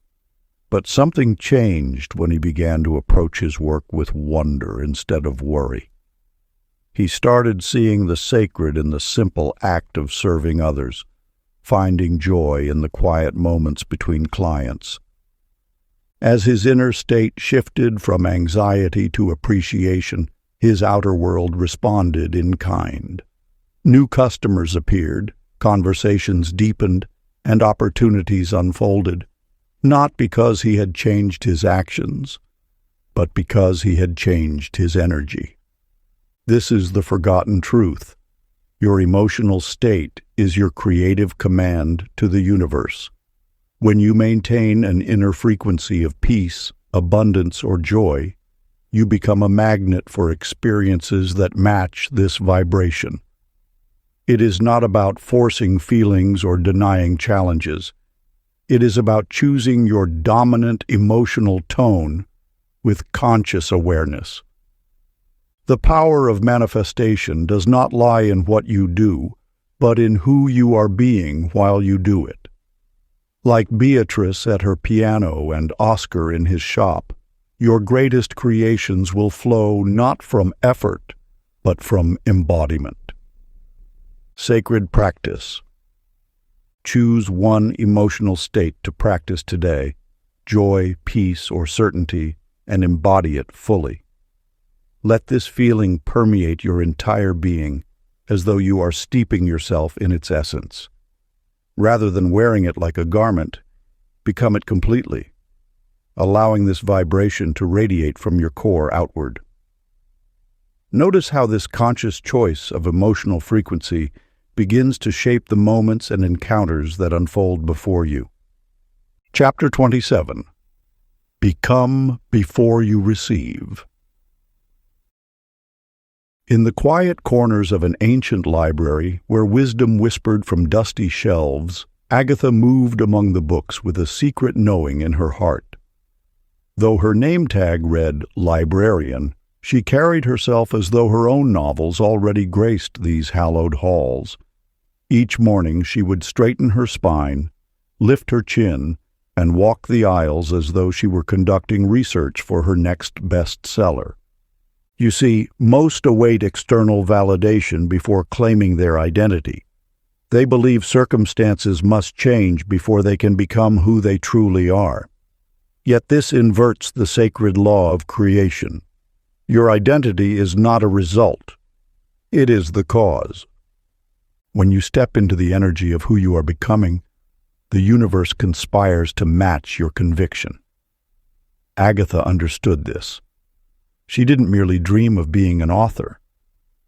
But something changed when he began to approach his work with wonder instead of worry. He started seeing the sacred in the simple act of serving others, finding joy in the quiet moments between clients. As his inner state shifted from anxiety to appreciation, his outer world responded in kind. New customers appeared, conversations deepened, and opportunities unfolded, not because he had changed his actions, but because he had changed his energy. This is the forgotten truth. Your emotional state is your creative command to the universe. When you maintain an inner frequency of peace, abundance, or joy, you become a magnet for experiences that match this vibration. It is not about forcing feelings or denying challenges. It is about choosing your dominant emotional tone with conscious awareness. The power of manifestation does not lie in what you do, but in who you are being while you do it. Like Beatrice at her piano and Oscar in his shop, your greatest creations will flow not from effort, but from embodiment. Sacred practice. Choose one emotional state to practice today, joy, peace, or certainty, and embody it fully. Let this feeling permeate your entire being, as though you are steeping yourself in its essence. Rather than wearing it like a garment, become it completely, allowing this vibration to radiate from your core outward. Notice how this conscious choice of emotional frequency begins to shape the moments and encounters that unfold before you. Chapter 27. Become before you receive. In the quiet corners of an ancient library, where wisdom whispered from dusty shelves, Agatha moved among the books with a secret knowing in her heart. Though her name tag read librarian, she carried herself as though her own novels already graced these hallowed halls. Each morning she would straighten her spine, lift her chin, and walk the aisles as though she were conducting research for her next bestseller. You see, most await external validation before claiming their identity. They believe circumstances must change before they can become who they truly are. Yet this inverts the sacred law of creation. Your identity is not a result. It is the cause. When you step into the energy of who you are becoming, the universe conspires to match your conviction. Agatha understood this. She didn't merely dream of being an author.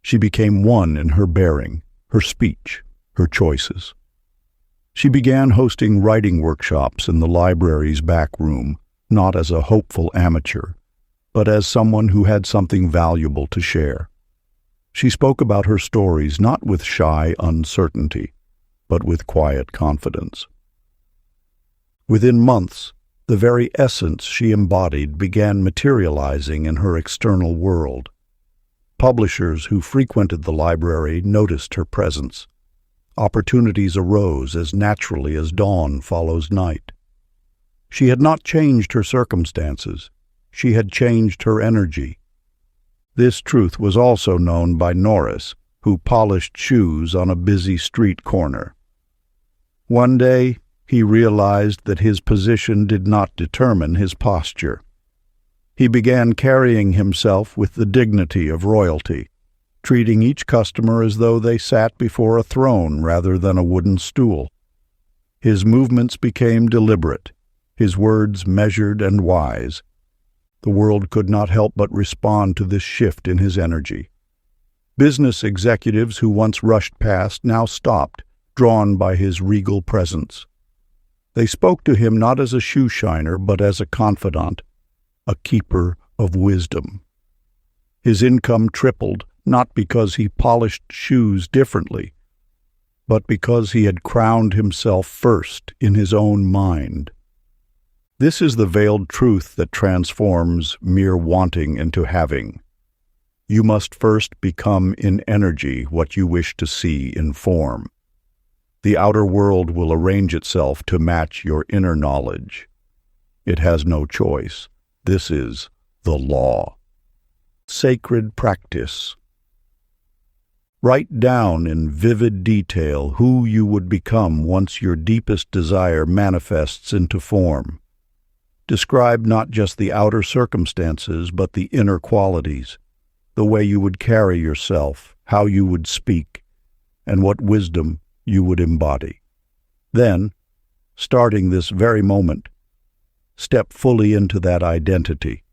She became one in her bearing, her speech, her choices. She began hosting writing workshops in the library's back room, not as a hopeful amateur, but as someone who had something valuable to share. She spoke about her stories not with shy uncertainty, but with quiet confidence. Within months, the very essence she embodied began materializing in her external world. Publishers who frequented the library noticed her presence. Opportunities arose as naturally as dawn follows night. She had not changed her circumstances. She had changed her energy. This truth was also known by Norris, who polished shoes on a busy street corner. One day, he realized that his position did not determine his posture. He began carrying himself with the dignity of royalty, treating each customer as though they sat before a throne rather than a wooden stool. His movements became deliberate, his words measured and wise. The world could not help but respond to this shift in his energy. Business executives who once rushed past now stopped, drawn by his regal presence. They spoke to him not as a shoe shiner, but as a confidant, a keeper of wisdom. His income tripled, not because he polished shoes differently, but because he had crowned himself first in his own mind. This is the veiled truth that transforms mere wanting into having. You must first become in energy what you wish to see in form. The outer world will arrange itself to match your inner knowledge. It has no choice. This is the law. Sacred practice. Write down in vivid detail who you would become once your deepest desire manifests into form. Describe not just the outer circumstances, but the inner qualities, the way you would carry yourself, how you would speak, and what wisdom you would embody. Then, starting this very moment, step fully into that identity.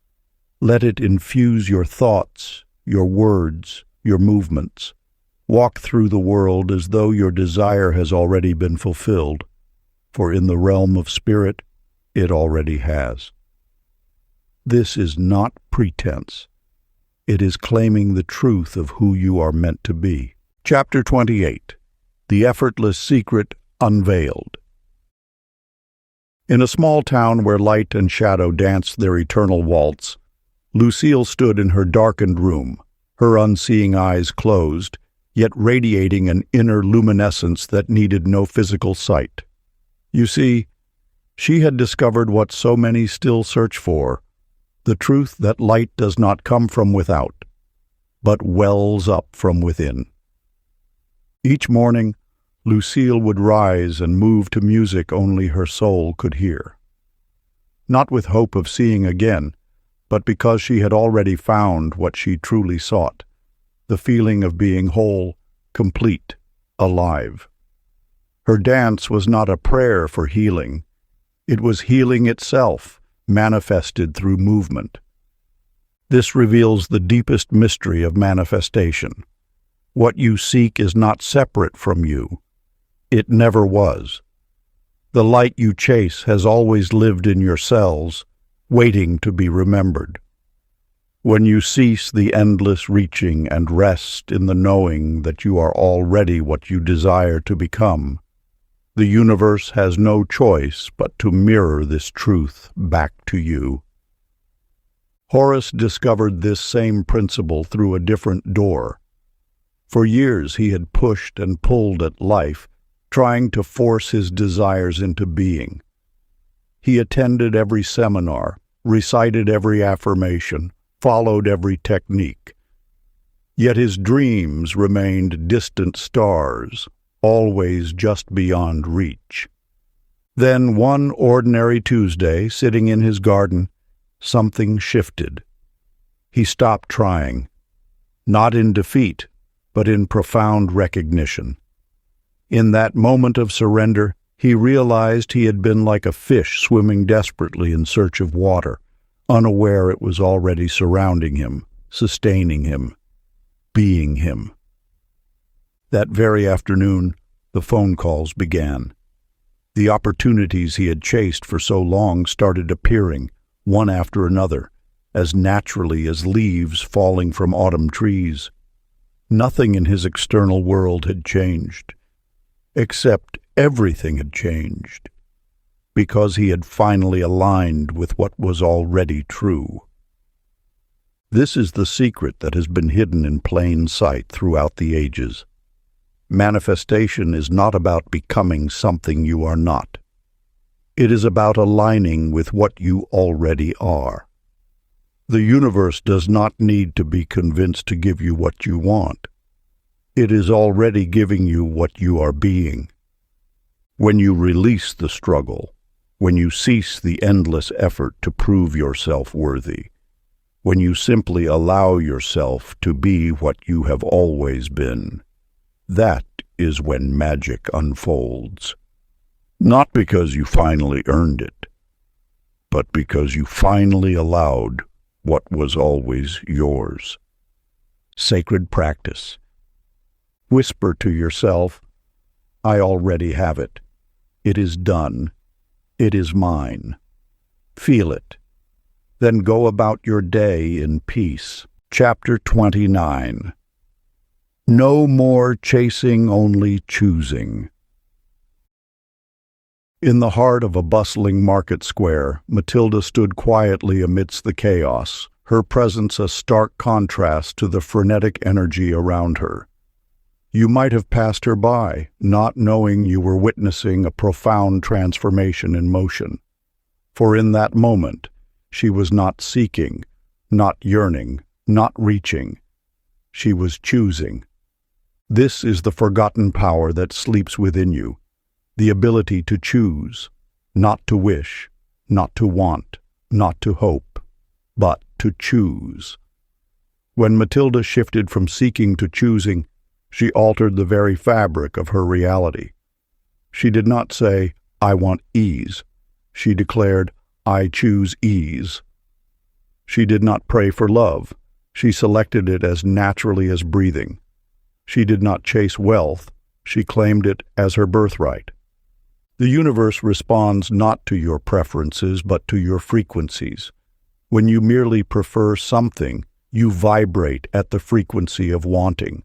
Let it infuse your thoughts, your words, your movements. Walk through the world as though your desire has already been fulfilled, for in the realm of spirit, it already has. This is not pretense. It is claiming the truth of who you are meant to be. Chapter 28. The Effortless Secret Unveiled. In a small town where light and shadow danced their eternal waltz, Lucille stood in her darkened room, her unseeing eyes closed, yet radiating an inner luminescence that needed no physical sight. You see, she had discovered what so many still search for, the truth that light does not come from without, but wells up from within. Each morning, Lucille would rise and move to music only her soul could hear. Not with hope of seeing again, but because she had already found what she truly sought, the feeling of being whole, complete, alive. Her dance was not a prayer for healing. It was healing itself, manifested through movement. This reveals the deepest mystery of manifestation. What you seek is not separate from you. It never was. The light you chase has always lived in your cells, waiting to be remembered. When you cease the endless reaching and rest in the knowing that you are already what you desire to become, the universe has no choice but to mirror this truth back to you. Horace discovered this same principle through a different door. For years he had pushed and pulled at life, trying to force his desires into being. He attended every seminar, recited every affirmation, followed every technique. Yet his dreams remained distant stars, always just beyond reach. Then one ordinary Tuesday, sitting in his garden, something shifted. He stopped trying, not in defeat, but in profound recognition. In that moment of surrender, he realized he had been like a fish swimming desperately in search of water, unaware it was already surrounding him, sustaining him, being him. That very afternoon, the phone calls began. The opportunities he had chased for so long started appearing, one after another, as naturally as leaves falling from autumn trees. Nothing in his external world had changed, except everything had changed, because he had finally aligned with what was already true. This is the secret that has been hidden in plain sight throughout the ages. Manifestation is not about becoming something you are not. It is about aligning with what you already are. The universe does not need to be convinced to give you what you want. It is already giving you what you are being. When you release the struggle, when you cease the endless effort to prove yourself worthy, when you simply allow yourself to be what you have always been, that is when magic unfolds. Not because you finally earned it, but because you finally allowed what was always yours. Sacred practice. Whisper to yourself, I already have it. It is done. It is mine. Feel it. Then go about your day in peace. Chapter 29. No more chasing, only choosing. In the heart of a bustling market square, Matilda stood quietly amidst the chaos, her presence a stark contrast to the frenetic energy around her. You might have passed her by, not knowing you were witnessing a profound transformation in motion. For in that moment, she was not seeking, not yearning, not reaching. She was choosing. This is the forgotten power that sleeps within you, the ability to choose, not to wish, not to want, not to hope, but to choose. When Matilda shifted from seeking to choosing, she altered the very fabric of her reality. She did not say, I want ease. She declared, I choose ease. She did not pray for love. She selected it as naturally as breathing. She did not chase wealth. She claimed it as her birthright. The universe responds not to your preferences, but to your frequencies. When you merely prefer something, you vibrate at the frequency of wanting.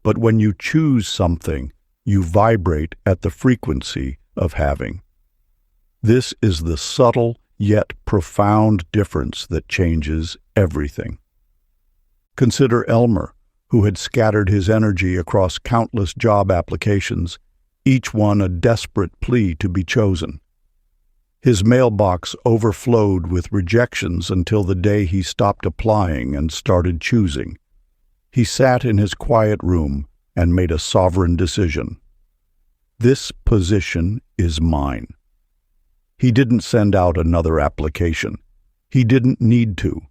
But when you choose something, you vibrate at the frequency of having. This is the subtle yet profound difference that changes everything. Consider Elmer, who had scattered his energy across countless job applications, each one a desperate plea to be chosen. His mailbox overflowed with rejections until the day he stopped applying and started choosing. He sat in his quiet room and made a sovereign decision. This position is mine. He didn't send out another application. He didn't need to.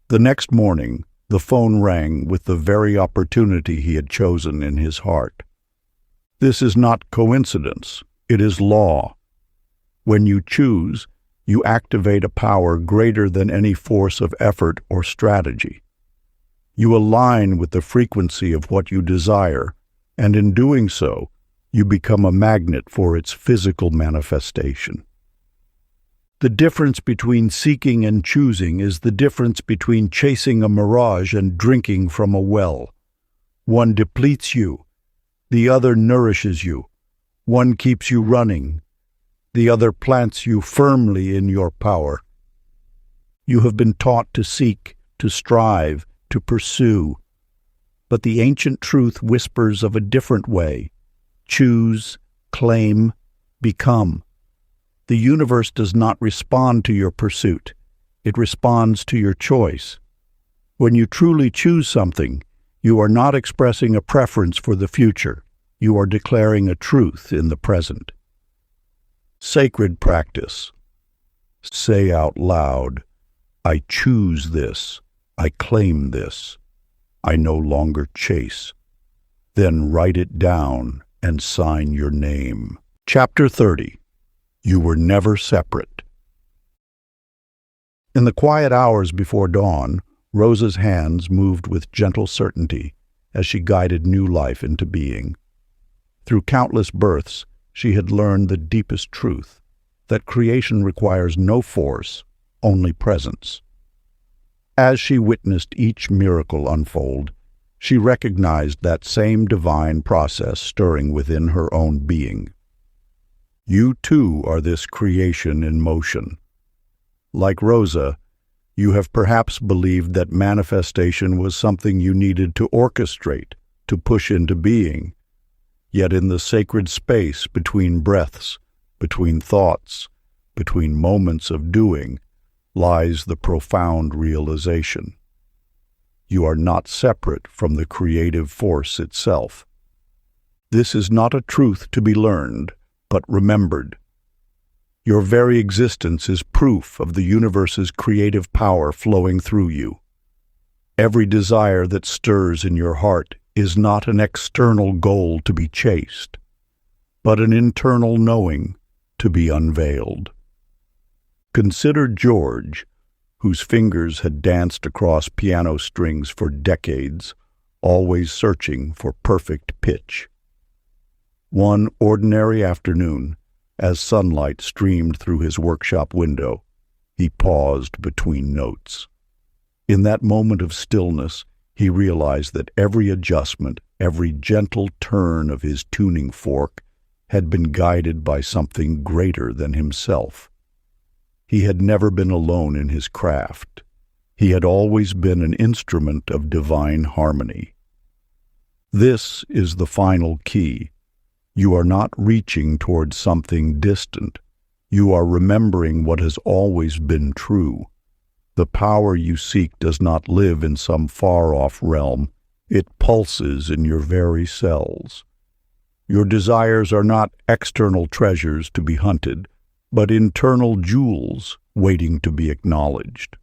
The next morning, the phone rang with the very opportunity he had chosen in his heart. This is not coincidence. It is law. When you choose, you activate a power greater than any force of effort or strategy. You align with the frequency of what you desire, and in doing so, you become a magnet for its physical manifestation. The difference between seeking and choosing is the difference between chasing a mirage and drinking from a well. One depletes you, the other nourishes you. One keeps you running, the other plants you firmly in your power. You have been taught to seek, to strive, to pursue, but the ancient truth whispers of a different way. Choose, claim, become. The universe does not respond to your pursuit. It responds to your choice. When you truly choose something, you are not expressing a preference for the future. You are declaring a truth in the present. Sacred practice. Say out loud, I choose this. I claim this. I no longer chase. Then write it down and sign your name. Chapter 30. You were never separate. In the quiet hours before dawn, Rosa's hands moved with gentle certainty as she guided new life into being. Through countless births, she had learned the deepest truth, that creation requires no force, only presence. As she witnessed each miracle unfold, she recognized that same divine process stirring within her own being. You too are this creation in motion. Like Rosa, you have perhaps believed that manifestation was something you needed to orchestrate, to push into being. Yet in the sacred space between breaths, between thoughts, between moments of doing, lies the profound realization. You are not separate from the creative force itself. This is not a truth to be learned, but remembered. Your very existence is proof of the universe's creative power flowing through you. Every desire that stirs in your heart is not an external goal to be chased, but an internal knowing to be unveiled. Consider George, whose fingers had danced across piano strings for decades, always searching for perfect pitch. One ordinary afternoon, as sunlight streamed through his workshop window, he paused between notes. In that moment of stillness, he realized that every adjustment, every gentle turn of his tuning fork had been guided by something greater than himself. He had never been alone in his craft. He had always been an instrument of divine harmony. This is the final key. You are not reaching towards something distant. You are remembering what has always been true. The power you seek does not live in some far-off realm. It pulses in your very cells. Your desires are not external treasures to be hunted, but internal jewels waiting to be acknowledged.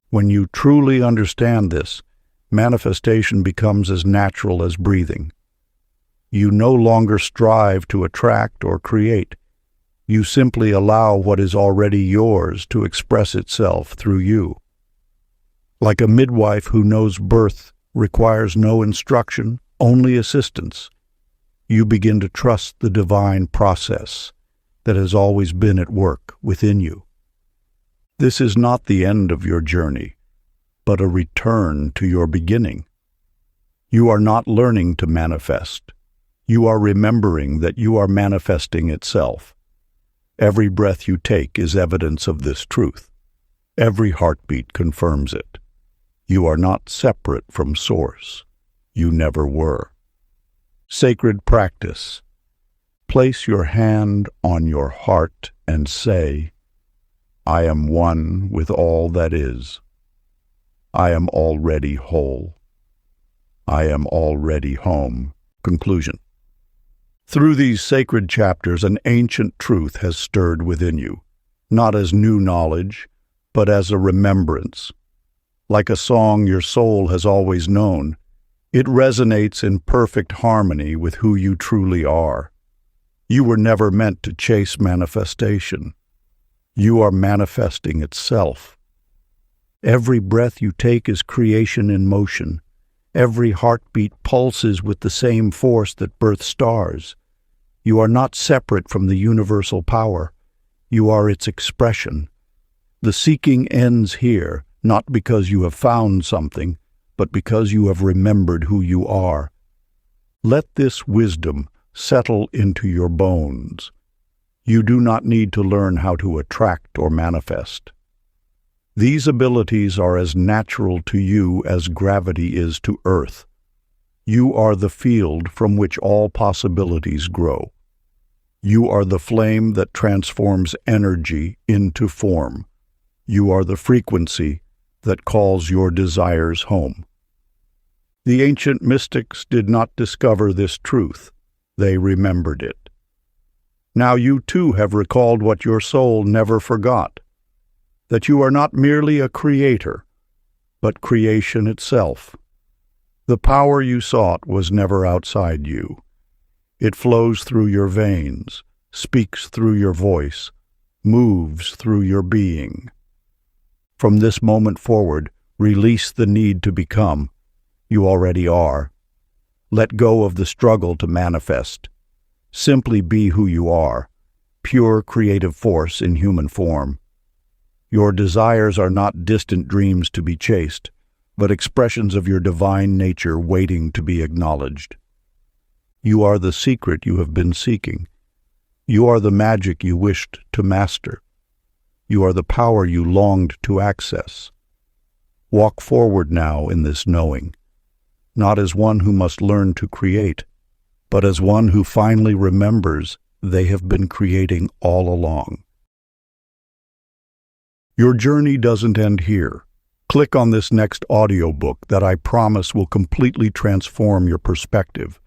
When you truly understand this, manifestation becomes as natural as breathing. You no longer strive to attract or create. You simply allow what is already yours to express itself through you. Like a midwife who knows birth requires no instruction, only assistance, you begin to trust the divine process that has always been at work within you. This is not the end of your journey, but a return to your beginning. You are not learning to manifest. You are remembering that you are manifesting itself. Every breath you take is evidence of this truth. Every heartbeat confirms it. You are not separate from Source. You never were. Sacred practice. Place your hand on your heart and say, I am one with all that is. I am already whole. I am already home. Conclusion. Through these sacred chapters, an ancient truth has stirred within you, not as new knowledge, but as a remembrance. Like a song your soul has always known, it resonates in perfect harmony with who you truly are. You were never meant to chase manifestation. You are manifesting itself. Every breath you take is creation in motion. Every heartbeat pulses with the same force that births stars. You are not separate from the universal power. You are its expression. The seeking ends here, not because you have found something, but because you have remembered who you are. Let this wisdom settle into your bones. You do not need to learn how to attract or manifest. These abilities are as natural to you as gravity is to Earth. You are the field from which all possibilities grow. You are the flame that transforms energy into form. You are the frequency that calls your desires home. The ancient mystics did not discover this truth. They remembered it. Now you too have recalled what your soul never forgot, that you are not merely a creator, but creation itself. The power you sought was never outside you. It flows through your veins, speaks through your voice, moves through your being. From this moment forward, release the need to become. You already are. Let go of the struggle to manifest. Simply be who you are, pure creative force in human form. Your desires are not distant dreams to be chased, but expressions of your divine nature waiting to be acknowledged. You are the secret you have been seeking. You are the magic you wished to master. You are the power you longed to access. Walk forward now in this knowing, not as one who must learn to create, but as one who finally remembers they have been creating all along. Your journey doesn't end here. Click on this next audiobook that I promise will completely transform your perspective.